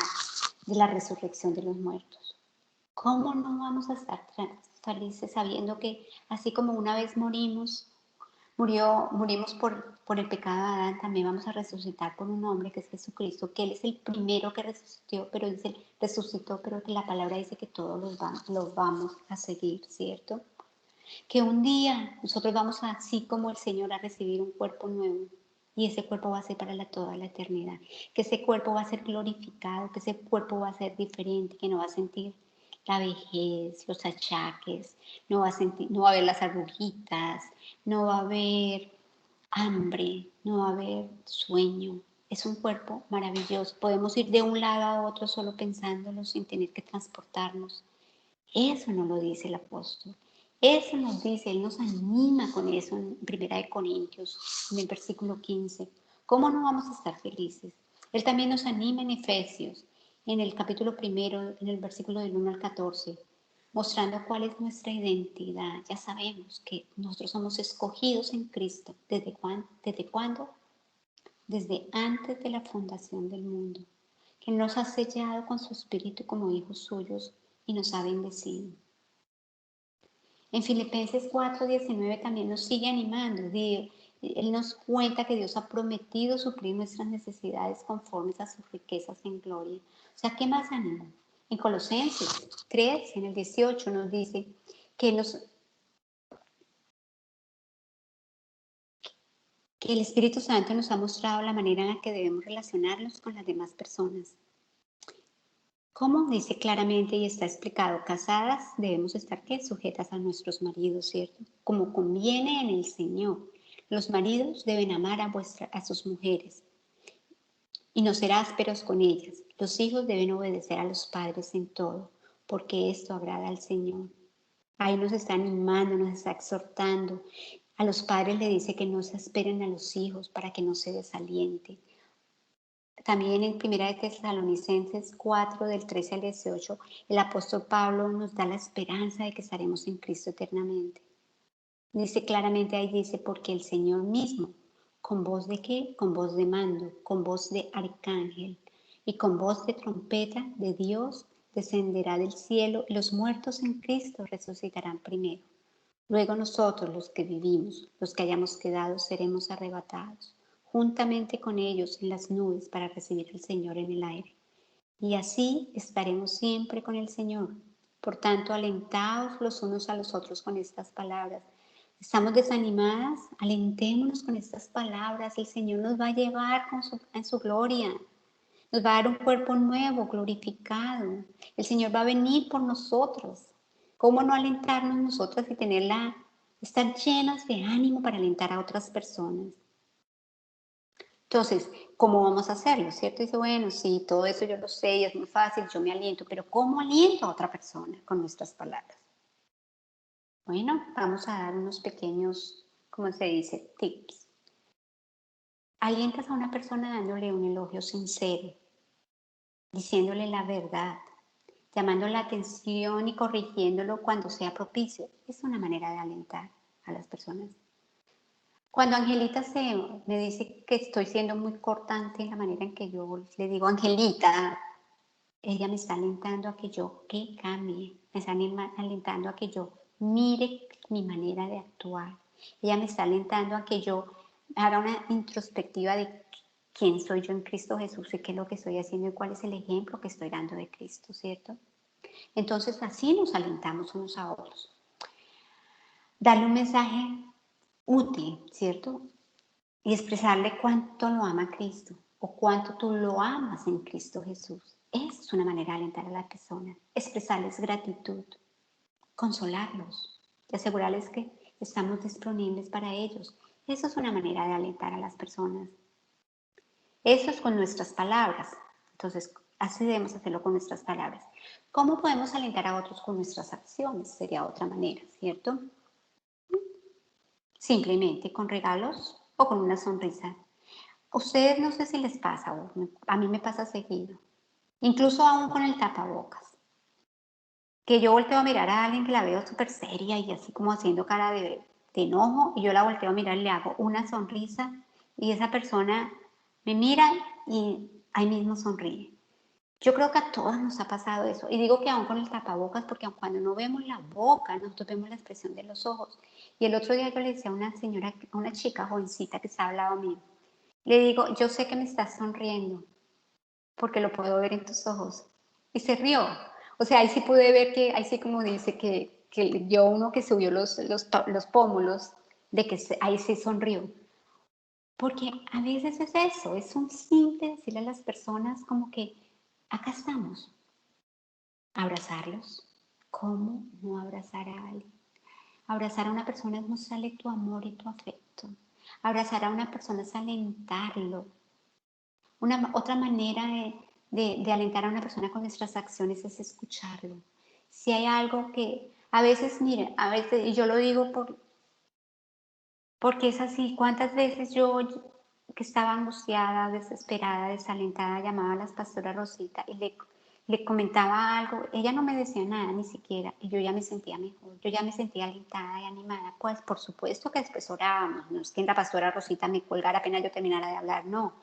de la resurrección de los muertos. ¿Cómo no vamos a estar felices sabiendo que así como una vez murimos por el pecado de Adán, también vamos a resucitar por un hombre que es Jesucristo, que Él es el primero que resucitó, pero que la palabra dice que todos los vamos a seguir, ¿cierto? Que un día nosotros vamos así como el Señor a recibir un cuerpo nuevo y ese cuerpo va a ser para toda la eternidad, que ese cuerpo va a ser glorificado, que ese cuerpo va a ser diferente, que no va a sentir la vejez, los achaques, no va a haber las arruguitas, no va a haber hambre, no va a haber sueño. Es un cuerpo maravilloso. Podemos ir de un lado a otro solo pensándolo sin tener que transportarnos. Eso no lo dice el apóstol. Eso nos dice, Él nos anima con eso en 1 Corintios, en el versículo 15. ¿Cómo no vamos a estar felices? Él también nos anima en Efesios, en el capítulo 1, en el versículo del 1 al 14, mostrando cuál es nuestra identidad. Ya sabemos que nosotros somos escogidos en Cristo. ¿Desde cuándo? Desde antes de la fundación del mundo, que nos ha sellado con su Espíritu como hijos suyos y nos ha bendecido. En Filipenses 4:19 también nos sigue animando. Él nos cuenta que Dios ha prometido suplir nuestras necesidades conformes a sus riquezas en gloria. O sea, ¿qué más animo? En Colosenses 3, en el 18, nos dice que, que el Espíritu Santo nos ha mostrado la manera en la que debemos relacionarnos con las demás personas. Como dice claramente y está explicado, casadas debemos estar ¿qué? Sujetas a nuestros maridos, ¿cierto? Como conviene en el Señor. Los maridos deben amar a sus mujeres y no ser ásperos con ellas. Los hijos deben obedecer a los padres en todo, porque esto agrada al Señor. Ahí nos está animando, nos está exhortando. A los padres le dice que no se esperen a los hijos para que no se desalienten. También en 1 de Tesalonicenses 4, del 13 al 18, el apóstol Pablo nos da la esperanza de que estaremos en Cristo eternamente. Dice claramente ahí, dice, porque el Señor mismo, ¿con voz de qué? Con voz de mando, con voz de arcángel y con voz de trompeta de Dios, descenderá del cielo y los muertos en Cristo resucitarán primero. Luego nosotros, los que vivimos, los que hayamos quedado, seremos arrebatados juntamente con ellos en las nubes para recibir al Señor en el aire. Y así estaremos siempre con el Señor. Por tanto, alentaos los unos a los otros con estas palabras. ¿Estamos desanimadas? Alentémonos con estas palabras. El Señor nos va a llevar en su gloria. Nos va a dar un cuerpo nuevo, glorificado. El Señor va a venir por nosotros. ¿Cómo no alentarnos nosotras y estar llenas de ánimo para alentar a otras personas? Entonces, ¿cómo vamos a hacerlo? ¿Cierto? Dice, bueno, sí, todo eso yo lo sé y es muy fácil, yo me aliento, pero ¿cómo aliento a otra persona con nuestras palabras? Bueno, vamos a dar unos pequeños, ¿cómo se dice? Tips. Alientas a una persona dándole un elogio sincero, diciéndole la verdad, llamando la atención y corrigiéndolo cuando sea propicio. Es una manera de alentar a las personas. Cuando Angelita me dice que estoy siendo muy cortante en la manera en que yo le digo, Angelita, ella me está alentando a que yo que cambie, me está alentando a que yo mire mi manera de actuar. Ella me está alentando a que yo haga una introspectiva de quién soy yo en Cristo Jesús y qué es lo que estoy haciendo y cuál es el ejemplo que estoy dando de Cristo, ¿cierto? Entonces así nos alentamos unos a otros. Darle un mensaje útil, ¿cierto? Y expresarle cuánto lo ama Cristo o cuánto tú lo amas en Cristo Jesús. Esa es una manera de alentar a la persona. Expresarles gratitud, consolarlos y asegurarles que estamos disponibles para ellos. Eso es una manera de alentar a las personas. Eso es con nuestras palabras. Entonces, así debemos hacerlo con nuestras palabras. ¿Cómo podemos alentar a otros con nuestras acciones? Sería otra manera, ¿cierto? Simplemente con regalos o con una sonrisa. Ustedes no sé si les pasa, a mí me pasa seguido, incluso aún con el tapabocas, que yo volteo a mirar a alguien que la veo súper seria y así como haciendo cara de enojo, y yo la volteo a mirar y le hago una sonrisa y esa persona me mira y ahí mismo sonríe. Yo creo que a todas nos ha pasado eso. Y digo que aún con el tapabocas, porque aun cuando no vemos la boca, nosotros vemos la expresión de los ojos. Y el otro día yo le decía a una señora, a una chica jovencita que estaba al lado mío, le digo, yo sé que me estás sonriendo, porque lo puedo ver en tus ojos. Y se rió. O sea, ahí sí pude ver que, ahí sí como dice que vio uno que subió los pómulos, de que ahí sí sonrió. Porque a veces es eso, es un simple decirle a las personas como que acá estamos, abrazarlos. ¿Cómo no abrazar a alguien? Abrazar a una persona es mostrarle tu amor y tu afecto. Abrazar a una persona es alentarlo. Otra manera de alentar a una persona con nuestras acciones es escucharlo. Si hay algo que a veces, mire, a veces, y yo lo digo porque es así, cuántas veces yo que estaba angustiada, desesperada, desalentada, llamaba a la pastora Rosita y le comentaba algo, ella no me decía nada ni siquiera, y yo ya me sentía mejor, yo ya me sentía alentada y animada, pues por supuesto que después orábamos, no es que la pastora Rosita me colgara apenas yo terminara de hablar, no,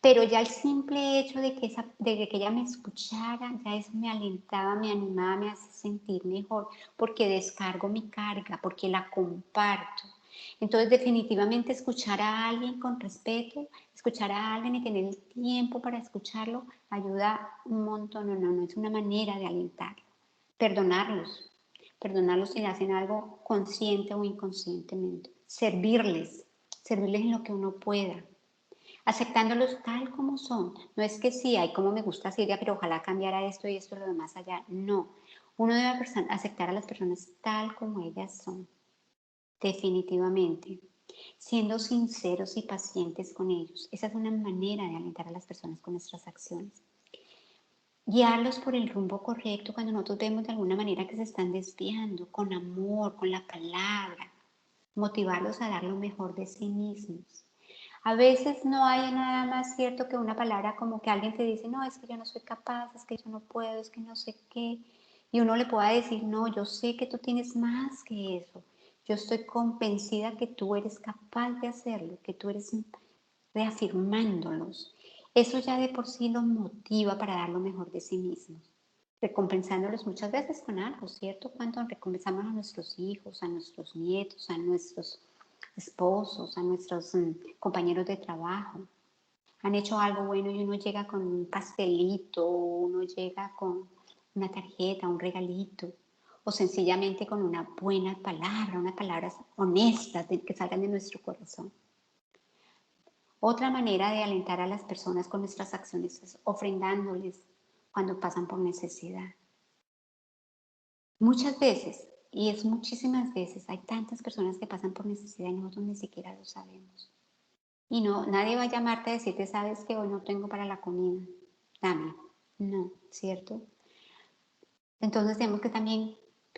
pero ya el simple hecho de que ella me escuchara, ya eso me alentaba, me animaba, me hace sentir mejor, porque descargo mi carga, porque la comparto. Entonces, definitivamente escuchar a alguien con respeto, escuchar a alguien y tener el tiempo para escucharlo ayuda un montón. No, es una manera de alentarlo. Perdonarlos, perdonarlos si hacen algo consciente o inconscientemente. Servirles en lo que uno pueda, aceptándolos tal como son. No es que sí, hay como me gusta Silvia, pero ojalá cambiara esto y esto lo demás allá. No, uno debe aceptar a las personas tal como ellas son, definitivamente, siendo sinceros y pacientes con ellos. Esa es una manera de alentar a las personas con nuestras acciones. Guiarlos por el rumbo correcto cuando nosotros vemos de alguna manera que se están desviando, con amor, con la palabra, motivarlos a dar lo mejor de sí mismos. A veces no hay nada más cierto que una palabra como que alguien te dice, no, es que yo no soy capaz, es que yo no puedo, es que no sé qué. Y uno le pueda decir, no, yo sé que tú tienes más que eso. Yo estoy convencida que tú eres capaz de hacerlo, que tú eres reafirmándolos. Eso ya de por sí los motiva para dar lo mejor de sí mismos, recompensándolos muchas veces con algo, ¿cierto? Cuando recompensamos a nuestros hijos, a nuestros nietos, a nuestros esposos, a nuestros compañeros de trabajo. Han hecho algo bueno y uno llega con un pastelito, uno llega con una tarjeta, un regalito, o sencillamente con una buena palabra, unas palabras honestas que salgan de nuestro corazón. Otra manera de alentar a las personas con nuestras acciones es ofrendándoles cuando pasan por necesidad. Muchas veces, y es muchísimas veces, hay tantas personas que pasan por necesidad y nosotros ni siquiera lo sabemos. Y no, nadie va a llamarte a decirte, sabes que hoy no tengo para la comida, dame. No, ¿cierto? Entonces tenemos que también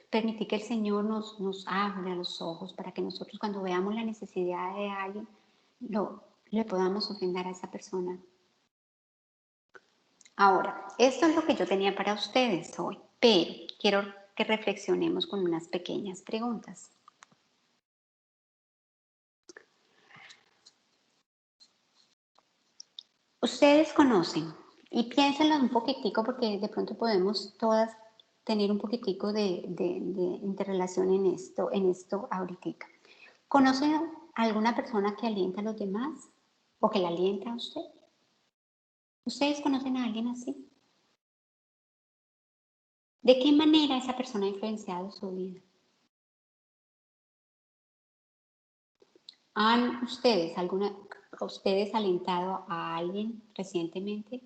permitir que el Señor nos abra los ojos para que nosotros cuando veamos la necesidad de alguien, le podamos ofrendar a esa persona. Ahora, esto es lo que yo tenía para ustedes hoy, pero quiero que reflexionemos con unas pequeñas preguntas. Ustedes conocen, y piénsenlo un poquitico porque de pronto podemos todas tener un poquitico de interrelación en esto ahorita. ¿Conocen a alguna persona que alienta a los demás o que la alienta a usted? ¿Ustedes conocen a alguien así? ¿De qué manera esa persona ha influenciado su vida? ¿Han ustedes alentado a alguien recientemente?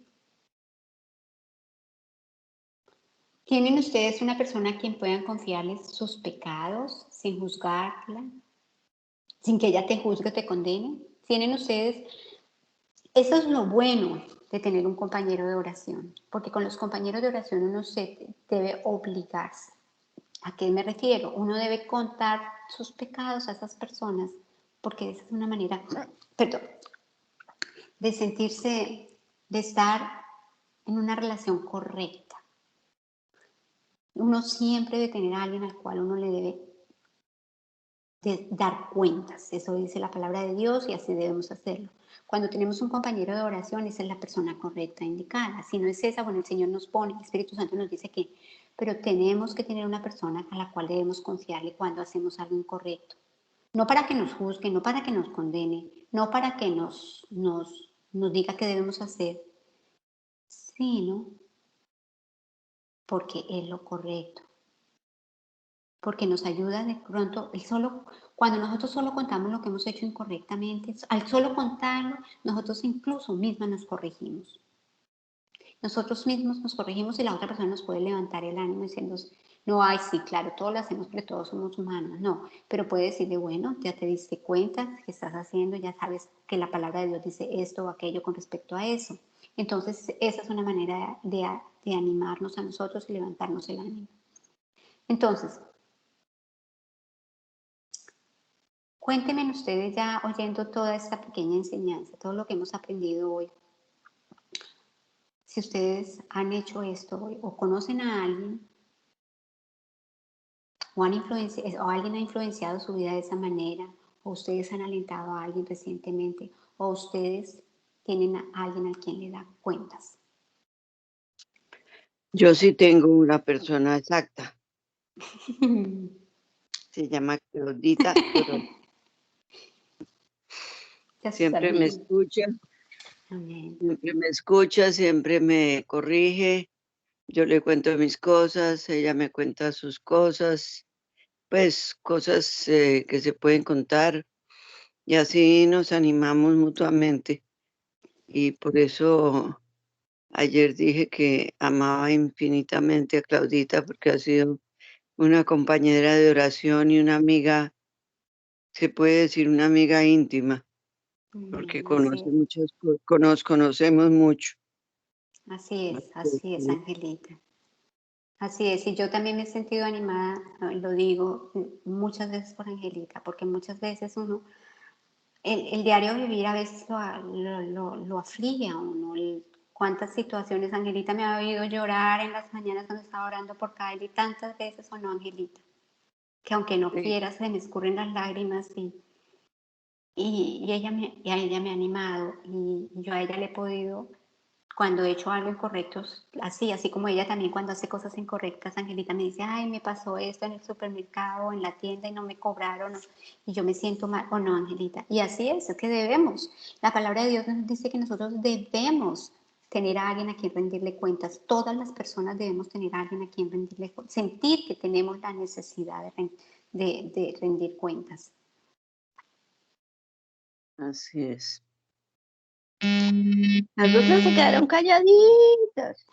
¿Tienen ustedes una persona a quien puedan confiarles sus pecados sin juzgarla, sin que ella te juzgue o te condene? ¿Tienen ustedes? Eso es lo bueno de tener un compañero de oración, porque con los compañeros de oración uno se debe obligarse. ¿A qué me refiero? Uno debe contar sus pecados a esas personas, porque esa es una manera, perdón, de sentirse, de estar en una relación correcta. Uno siempre debe tener a alguien al cual uno le debe de dar cuentas. Eso dice la palabra de Dios y así debemos hacerlo. Cuando tenemos un compañero de oración, esa es la persona correcta, indicada. Si no es esa, bueno, el Señor nos pone, el Espíritu Santo nos dice que, pero tenemos que tener una persona a la cual debemos confiarle cuando hacemos algo incorrecto. No para que nos juzgue, no para que nos condene, no para que nos diga qué debemos hacer, sino porque es lo correcto. Porque nos ayuda de pronto, cuando nosotros solo contamos lo que hemos hecho incorrectamente, al solo contarlo, nosotros incluso mismas nos corregimos. Nosotros mismos nos corregimos y la otra persona nos puede levantar el ánimo diciendo, no, ay, sí, claro, todos lo hacemos porque todos somos humanos. No, pero puede decirle, bueno, ya te diste cuenta que estás haciendo, ya sabes que la palabra de Dios dice esto o aquello con respecto a eso. Entonces, esa es una manera de animarnos a nosotros y levantarnos el ánimo. Entonces, cuéntenme ustedes ya oyendo toda esta pequeña enseñanza, todo lo que hemos aprendido hoy. Si ustedes han hecho esto hoy o conocen a alguien o alguien ha influenciado su vida de esa manera, o ustedes han alentado a alguien recientemente, o ustedes tienen a alguien a quien le da cuentas. Yo sí tengo una persona exacta. Se llama Claudita Torón. siempre me escucha, Amén. siempre me escucha, siempre me corrige. Yo le cuento mis cosas, ella me cuenta sus cosas, pues cosas que se pueden contar y así nos animamos mutuamente. Y por eso ayer dije que amaba infinitamente a Claudita porque ha sido una compañera de oración y una amiga, se puede decir una amiga íntima, porque Amén. conoce muchas cosas, nos conocemos mucho. Así es, Angelita. Así es, y yo también me he sentido animada, lo digo muchas veces por Angelita, porque muchas veces uno, el diario vivir a veces lo aflige a uno. Cuántas situaciones, Angelita me ha oído llorar en las mañanas cuando estaba orando por Kylie, tantas veces o no, Angelita, que aunque no Sí. quiera se me escurren las lágrimas y a ella me ha animado y yo a ella le he podido, cuando he hecho algo incorrecto, así como ella también cuando hace cosas incorrectas, Angelita me dice, ay, me pasó esto en el supermercado o en la tienda y no me cobraron, y yo me siento mal, o no, Angelita. Y así es que debemos. La palabra de Dios nos dice que nosotros debemos tener a alguien a quien rendirle cuentas. Todas las personas debemos tener a alguien a quien rendirle cuentas, sentir que tenemos la necesidad de rendir cuentas. Así es. Las otras se quedaron calladitas.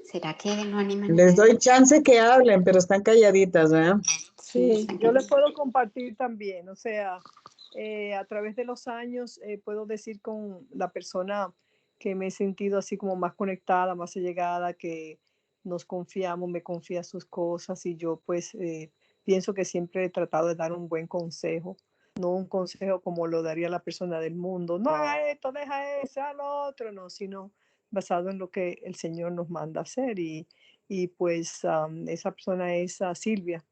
¿Será que no animan a Les doy nadie? chance que hablen, pero están calladitas, ¿verdad? Sí, Sí, yo le puedo compartir también, o sea, a través de los años puedo decir con la persona que me he sentido así como más conectada, más allegada, que nos confiamos, me confía sus cosas y yo pues pienso que siempre he tratado de dar un buen consejo, no un consejo como lo daría la persona del mundo, no haga esto, deja eso, haz lo otro, no, sino basado en lo que el Señor nos manda hacer y pues esa persona es Silvia.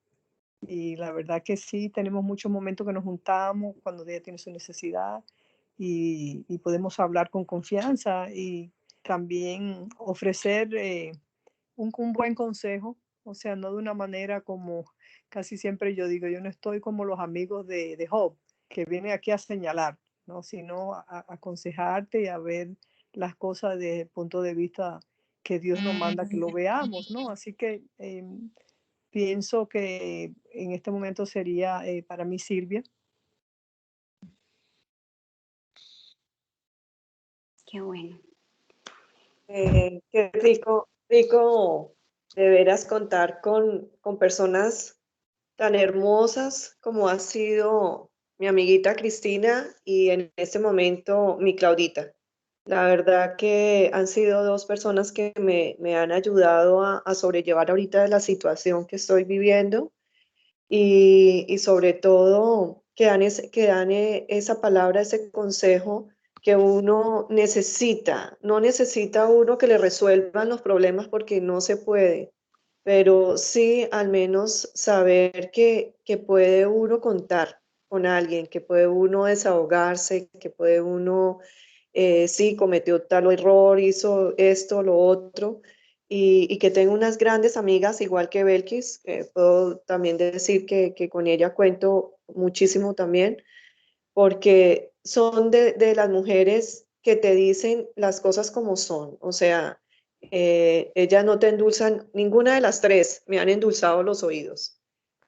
Y la verdad que sí, tenemos muchos momentos que nos juntamos cuando ella tiene su necesidad y podemos hablar con confianza y también ofrecer un buen consejo, o sea, no de una manera como casi siempre yo digo, yo no estoy como los amigos de Job, que vienen aquí a señalar, ¿no? Sino a aconsejarte y a ver las cosas desde el punto de vista que Dios nos manda que lo veamos, ¿no? Así que pienso que en este momento sería para mí Silvia. qué bueno. Qué rico, rico de veras contar con personas tan hermosas como ha sido mi amiguita Cristina y en este momento mi Claudita. La verdad que han sido dos personas que me han ayudado a sobrellevar ahorita la situación que estoy viviendo y sobre todo que dan esa palabra, ese consejo que uno necesita. No necesita uno que le resuelvan los problemas porque no se puede, pero sí al menos saber que puede uno contar con alguien, que puede uno desahogarse, que puede uno, sí, cometió tal error, hizo esto, lo otro, y que tengo unas grandes amigas, igual que Belkis, puedo también decir que con ella cuento muchísimo también, porque son de las mujeres que te dicen las cosas como son, o sea, ellas no te endulzan, ninguna de las tres me han endulzado los oídos.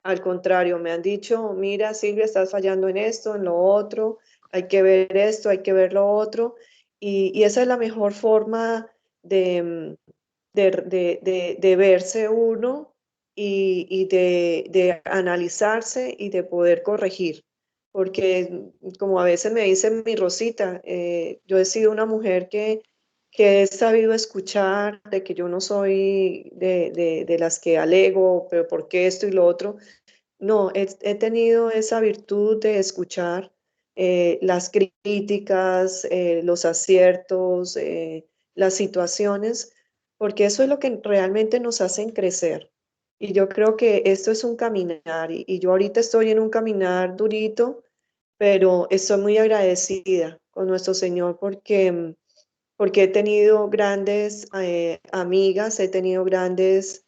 Al contrario, me han dicho, mira, Silvia, estás fallando en esto, en lo otro, hay que ver esto, hay que ver lo otro, y esa es la mejor forma de, de verse uno y de analizarse y de poder corregir. Porque como a veces me dice mi Rosita, yo he sido una mujer que he sabido escuchar, de que yo no soy de las que alego, pero ¿por qué esto y lo otro? No, he tenido esa virtud de escuchar las críticas, los aciertos, las situaciones, porque eso es lo que realmente nos hacen crecer. Y yo creo que esto es un caminar, y yo ahorita estoy en un caminar durito, pero estoy muy agradecida con nuestro Señor porque he tenido grandes amigas, he tenido grandes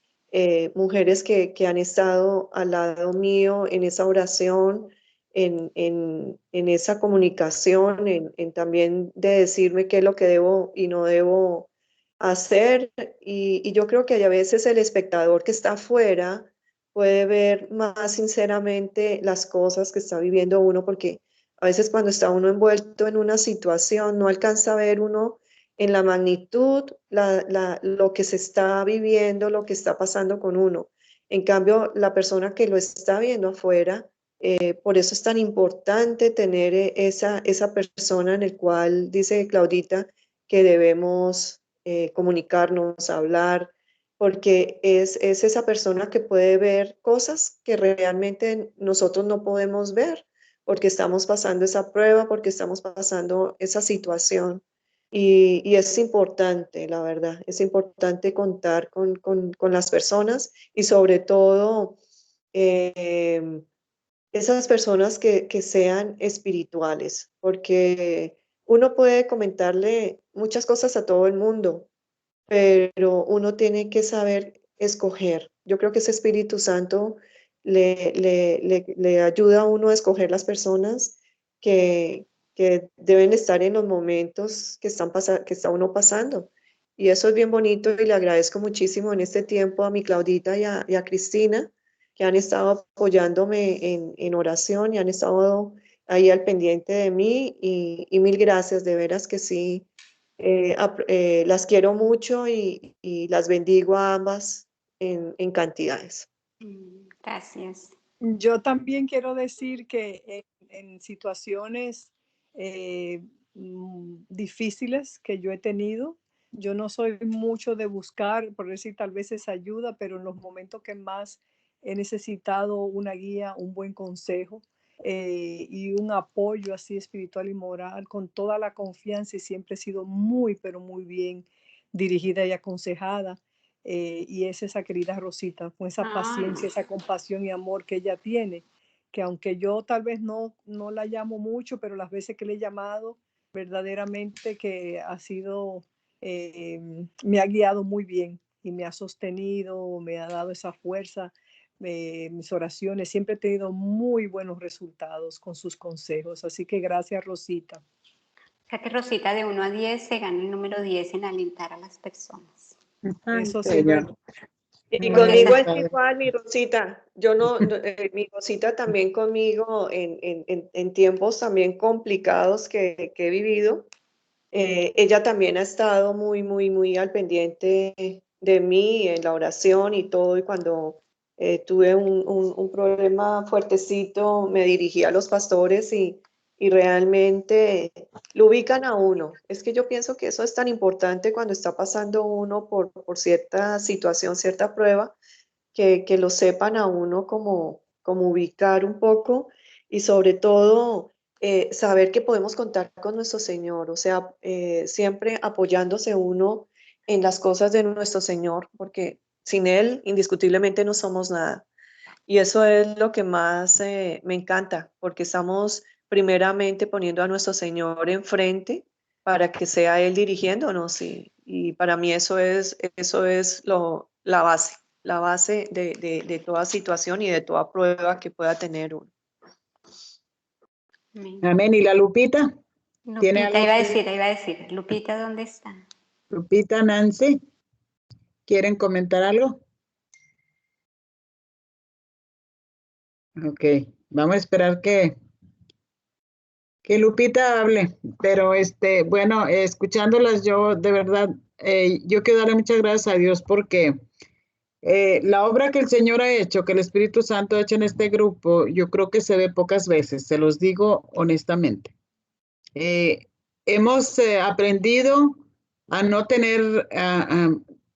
mujeres que han estado al lado mío en esa oración en esa comunicación, en también de decirme qué es lo que debo y no debo hacer. Y yo creo que a veces el espectador que está afuera puede ver más sinceramente las cosas que está viviendo uno, porque a veces cuando está uno envuelto en una situación no alcanza a ver uno en la magnitud lo que se está viviendo, lo que está pasando con uno. En cambio, la persona que lo está viendo afuera, por eso es tan importante tener esa persona en el cual dice Claudita que debemos comunicarnos, hablar, porque es esa persona que puede ver cosas que realmente nosotros no podemos ver, porque estamos pasando esa prueba, porque estamos pasando esa situación. Y es importante, la verdad, es importante contar con las personas y sobre todo esas personas que sean espirituales, porque uno puede comentarle muchas cosas a todo el mundo, pero uno tiene que saber escoger. Yo creo que ese Espíritu Santo le ayuda a uno a escoger las personas que deben estar en los momentos que está uno pasando. Y eso es bien bonito y le agradezco muchísimo en este tiempo a mi Claudita y a Cristina, que han estado apoyándome en oración y han estado ahí al pendiente de mí y mil gracias, de veras que sí. Las quiero mucho y las bendigo a ambas en cantidades. Gracias. Yo también quiero decir que en situaciones difíciles que yo he tenido, yo no soy mucho de buscar, por decir tal vez esa ayuda, pero en los momentos que más he necesitado una guía, un buen consejo y un apoyo así espiritual y moral, con toda la confianza y siempre he sido muy, pero muy bien dirigida y aconsejada. Y es esa querida Rosita, con esa paciencia, esa compasión y amor que ella tiene, que aunque yo tal vez no la llamo mucho, pero las veces que le he llamado, verdaderamente que ha sido, me ha guiado muy bien y me ha sostenido, me ha dado esa fuerza. Mis oraciones, siempre he tenido muy buenos resultados con sus consejos. Así que gracias, Rosita. O sea que Rosita de 1 a 10 se gana el número 10 en alentar a las personas. Ay, Eso sí es Señor. verdad. Y Muy conmigo bien, es padre. igual, mi Rosita. Yo mi Rosita también conmigo en tiempos también complicados que he vivido. Ella también ha estado muy, muy, muy al pendiente de mí en la oración y todo. Y cuando tuve un problema fuertecito, me dirigí a los pastores y realmente lo ubican a uno. Es que yo pienso que eso es tan importante cuando está pasando uno por cierta situación, cierta prueba, que lo sepan a uno como ubicar un poco y sobre todo saber que podemos contar con nuestro Señor, o sea, siempre apoyándose uno en las cosas de nuestro Señor, porque sin Él indiscutiblemente no somos nada. Y eso es lo que más me encanta, porque estamos primeramente poniendo a nuestro Señor enfrente para que sea Él dirigiéndonos y para mí eso es la base de toda situación y de toda prueba que pueda tener uno. Amén. ¿Y la Lupita? ¿Tiene Lupita, algo iba a que decir, Lupita, ¿dónde está? Lupita, Nancy, ¿quieren comentar algo? Ok, vamos a esperar que Lupita hable, pero bueno, escuchándolas yo de verdad, yo quiero darle muchas gracias a Dios porque la obra que el Señor ha hecho, que el Espíritu Santo ha hecho en este grupo, yo creo que se ve pocas veces, se los digo honestamente. Hemos aprendido a no tener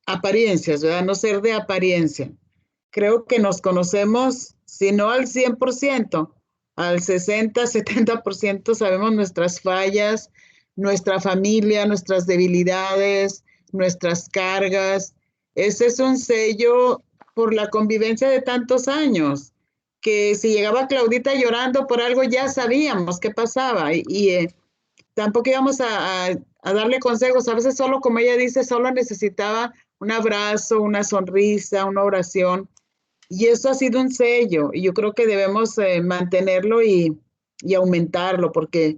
apariencias, ¿verdad? No ser de apariencia. Creo que nos conocemos, si no al 100%, al 60, 70% sabemos nuestras fallas, nuestra familia, nuestras debilidades, nuestras cargas. Ese es un sello por la convivencia de tantos años, que si llegaba Claudita llorando por algo ya sabíamos qué pasaba y tampoco íbamos a darle consejos. A veces solo, como ella dice, solo necesitaba un abrazo, una sonrisa, una oración. Y eso ha sido un sello y yo creo que debemos mantenerlo y aumentarlo, porque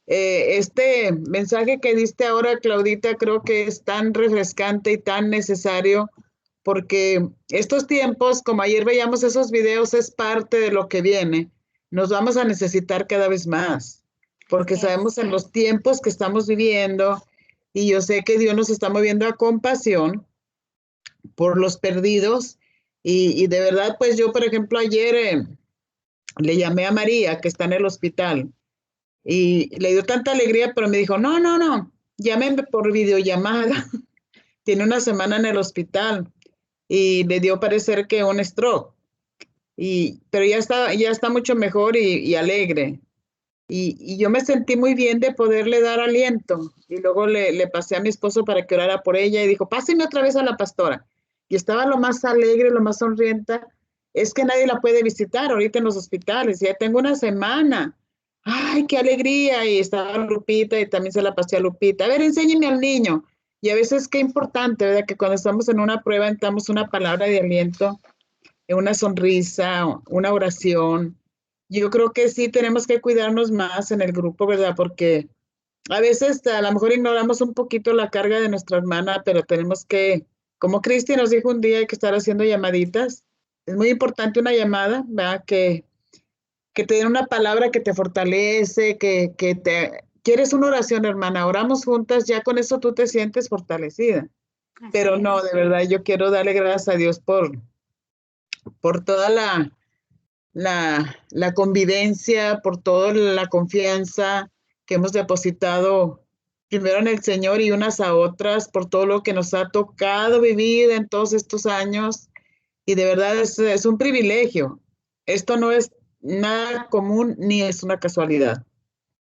este mensaje que diste ahora, Claudita, creo que es tan refrescante y tan necesario, porque estos tiempos, como ayer veíamos esos videos, es parte de lo que viene. Nos vamos a necesitar cada vez más, porque sabemos en los tiempos que estamos viviendo, y yo sé que Dios nos está moviendo a compasión por los perdidos, y de verdad, pues yo, por ejemplo, ayer le llamé a María, que está en el hospital, y le dio tanta alegría, pero me dijo, no, no, no, llámenme por videollamada. Tiene una semana en el hospital y le dio parecer que un stroke. Pero ya está mucho mejor y alegre. Y yo me sentí muy bien de poderle dar aliento. Y luego le pasé a mi esposo para que orara por ella y dijo, páseme otra vez a la pastora. Y estaba lo más alegre, lo más sonriente. Es que nadie la puede visitar ahorita en los hospitales. Ya tengo una semana. ¡Ay, qué alegría! Y estaba Lupita y también se la pasé a Lupita. A ver, enséñeme al niño. Y a veces qué importante, ¿verdad? Que cuando estamos en una prueba, entramos una palabra de aliento, una sonrisa, una oración. Yo creo que sí tenemos que cuidarnos más en el grupo, ¿verdad? Porque a veces a lo mejor ignoramos un poquito la carga de nuestra hermana, pero tenemos que, como Cristi nos dijo un día, hay que estar haciendo llamaditas. Es muy importante una llamada, ¿verdad? Que te den una palabra que te fortalece, que te... ¿Quieres una oración, hermana? Oramos juntas, ya con eso tú te sientes fortalecida. Pero no, de verdad, yo quiero darle gracias a Dios por toda la convivencia, por toda la confianza que hemos depositado primero en el Señor y unas a otras, por todo lo que nos ha tocado vivir en todos estos años. Y de verdad es un privilegio. Esto no es nada común ni es una casualidad.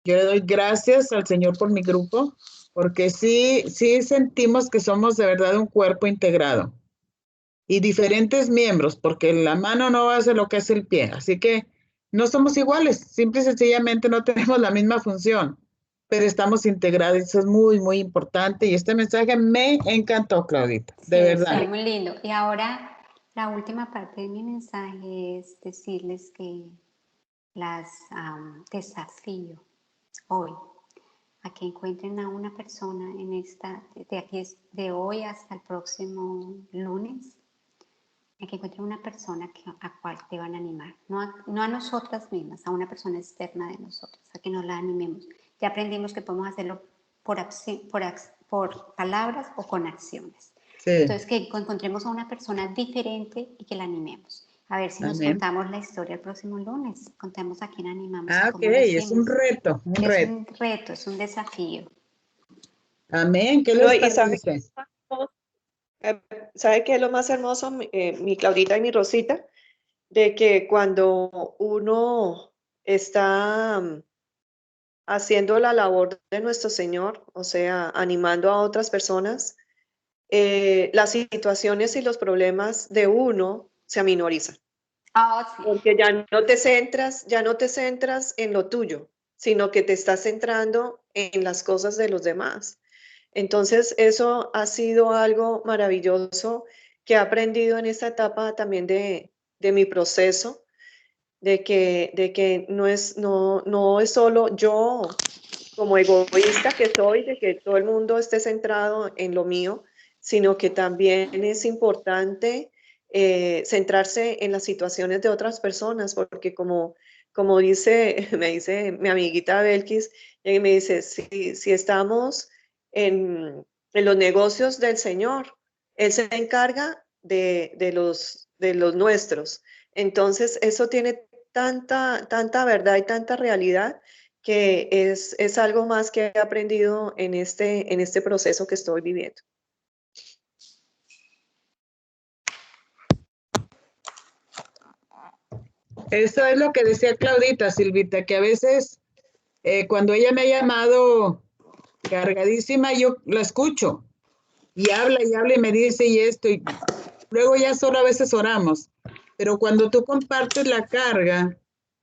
Yo le doy gracias al Señor por mi grupo, porque sí sentimos que somos de verdad un cuerpo integrado y diferentes miembros, porque la mano no hace lo que hace el pie, así que no somos iguales, simple y sencillamente no tenemos la misma función, pero estamos integrados, eso es muy, muy importante y este mensaje me encantó, Claudita, de verdad. Sí, muy lindo. Y ahora la última parte de mi mensaje es decirles que las desafío hoy a que encuentren a una persona en de hoy hasta el próximo lunes, a que encuentren una persona a cual te van a animar, no a nosotras mismas, a una persona externa de nosotras, a que nos la animemos. Ya aprendimos que podemos hacerlo por palabras o con acciones. Sí. Entonces, que encontremos a una persona diferente y que la animemos. A ver si nos Amén. contamos la historia el próximo lunes. Contemos a quién animamos. Ah, ok, es un reto, Es un reto, es un desafío. Amén, ¿qué No, les y parece? ¿sabe qué es lo más hermoso, mi Claudita y mi Rosita? De que cuando uno está haciendo la labor de nuestro Señor, o sea, animando a otras personas, las situaciones y los problemas de uno se aminorizan. Sí. Porque ya no te centras en lo tuyo, sino que te estás centrando en las cosas de los demás. Entonces, eso ha sido algo maravilloso que he aprendido en esta etapa también de mi proceso, de que no es solo yo como egoísta que soy, de que todo el mundo esté centrado en lo mío, sino que también es importante centrarse en las situaciones de otras personas, porque como dice, me dice mi amiguita Belkis, me dice, si estamos en los negocios del Señor, Él se encarga de los nuestros. Entonces, eso tiene tanta verdad y tanta realidad que es algo más que he aprendido en este proceso que estoy viviendo. Eso es lo que decía Claudita, Silvita, que a veces cuando ella me ha llamado cargadísima, yo la escucho y habla y me dice y esto, y luego ya solo a veces oramos, pero cuando tú compartes la carga,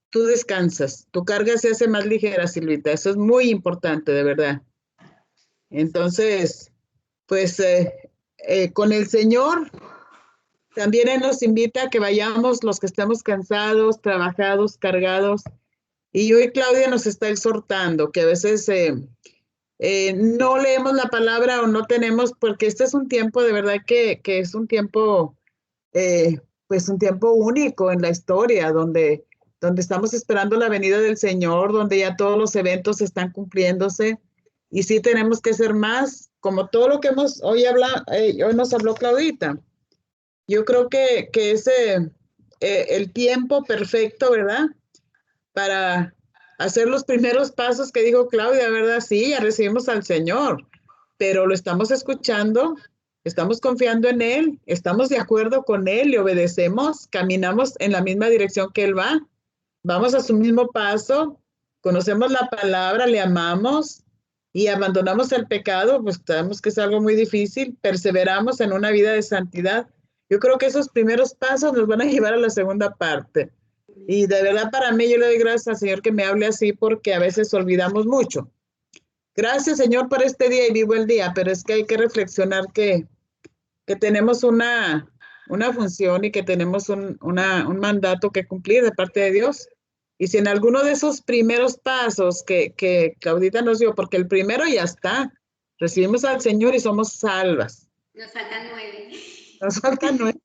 tú descansas, tu carga se hace más ligera, Silvita, eso es muy importante, de verdad. Entonces, pues con el Señor, también Él nos invita a que vayamos los que estemos cansados, trabajados, cargados, Y hoy Claudia nos está exhortando que a veces no leemos la palabra o no tenemos, porque este es un tiempo de verdad que es un tiempo, pues un tiempo único en la historia, donde estamos esperando la venida del Señor, donde ya todos los eventos están cumpliéndose. Y sí tenemos que ser más, como todo lo que hoy nos habló Claudita. Yo creo que es el tiempo perfecto, ¿verdad? Para hacer los primeros pasos que dijo Claudia, ¿verdad? Sí, ya recibimos al Señor, pero lo estamos escuchando, estamos confiando en Él, estamos de acuerdo con Él, le obedecemos, caminamos en la misma dirección que Él va, vamos a su mismo paso, conocemos la palabra, le amamos y abandonamos el pecado, pues sabemos que es algo muy difícil, perseveramos en una vida de santidad. Yo creo que esos primeros pasos nos van a llevar a la segunda parte. Y de verdad para mí yo le doy gracias al Señor que me hable así porque a veces olvidamos mucho. Gracias Señor por este día y vivo el día, pero es que hay que reflexionar que tenemos una función y que tenemos un mandato que cumplir de parte de Dios. Y si en alguno de esos primeros pasos que Claudita nos dio, porque el primero ya está, recibimos al Señor y somos salvas. Nos faltan 9. Nos faltan 9.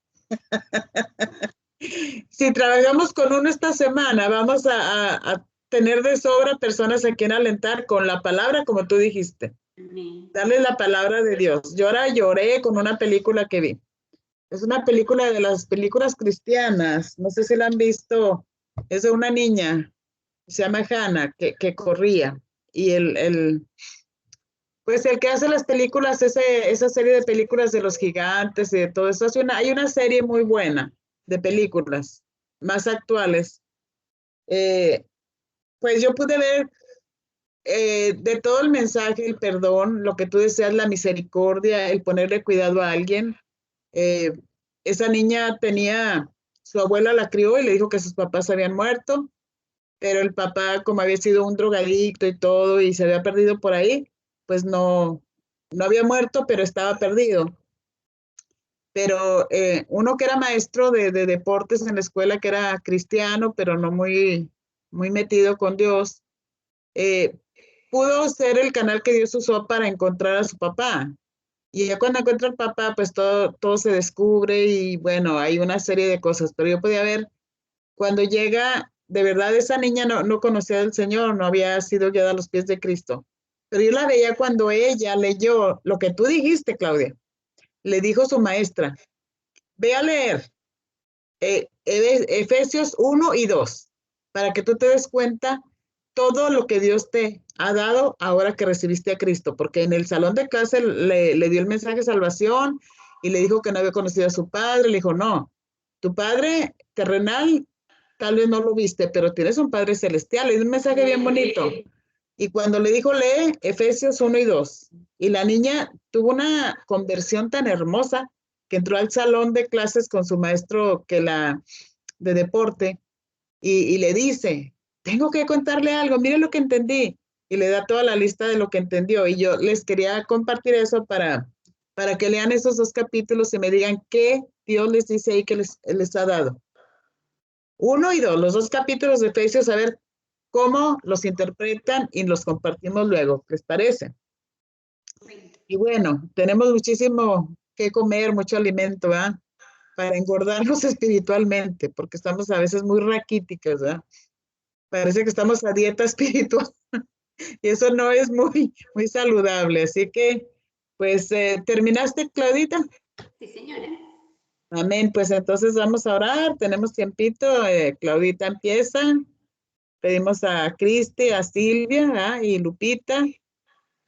Si trabajamos con uno esta semana, vamos a tener de sobra personas a quien alentar con la palabra, como tú dijiste. Amén. Darle la palabra de Dios. Yo ahora lloré con una película que vi. Es una película de las películas cristianas. No sé si la han visto. Es de una niña, se llama Hannah, que corría. Y pues el que hace las películas, esa serie de películas de los gigantes y de todo eso, hay una serie muy buena de películas más actuales. Pues yo pude ver de todo el mensaje, el perdón, lo que tú deseas, la misericordia, el ponerle cuidado a alguien. Esa niña su abuela la crió y le dijo que sus papás habían muerto, pero el papá, como había sido un drogadicto y todo, y se había perdido por ahí, pues no había muerto, pero estaba perdido. Pero uno que era maestro de deportes en la escuela, que era cristiano, pero no muy metido con Dios, pudo ser el canal que Dios usó para encontrar a su papá. Y ya cuando encuentra al papá, pues todo se descubre y bueno, hay una serie de cosas. Pero yo podía ver, cuando llega, de verdad esa niña no conocía al Señor, no había sido guiada a los pies de Cristo. Pero yo la veía cuando ella leyó lo que tú dijiste, Claudia. Le dijo su maestra, ve a leer Efesios 1 y 2, para que tú te des cuenta todo lo que Dios te ha dado ahora que recibiste a Cristo, porque en el salón de clase le dio el mensaje de salvación y le dijo que no había conocido a su padre, le dijo, no, tu padre terrenal tal vez no lo viste, pero tienes un padre celestial, le dio un mensaje bien bonito. Y cuando le dijo, lee Efesios 1 y 2, y la niña tuvo una conversión tan hermosa que entró al salón de clases con su maestro de deporte y le dice, tengo que contarle algo, mire lo que entendí. Y le da toda la lista de lo que entendió. Y yo les quería compartir eso para que lean esos 2 capítulos y me digan qué Dios les dice ahí que les ha dado. 1 y 2, los 2 capítulos de Efesios, a ver cómo los interpretan y los compartimos luego. ¿Les parece? Y bueno, tenemos muchísimo que comer, mucho alimento, ¿verdad? Para engordarnos espiritualmente, porque estamos a veces muy raquíticas, ¿verdad? Parece que estamos a dieta espiritual y eso no es muy saludable. Así que, pues, ¿terminaste, Claudita? Sí, señora. Amén. Pues entonces vamos a orar. Tenemos tiempito. Claudita empieza. Pedimos a Cristi, a Silvia, ¿verdad? Y Lupita.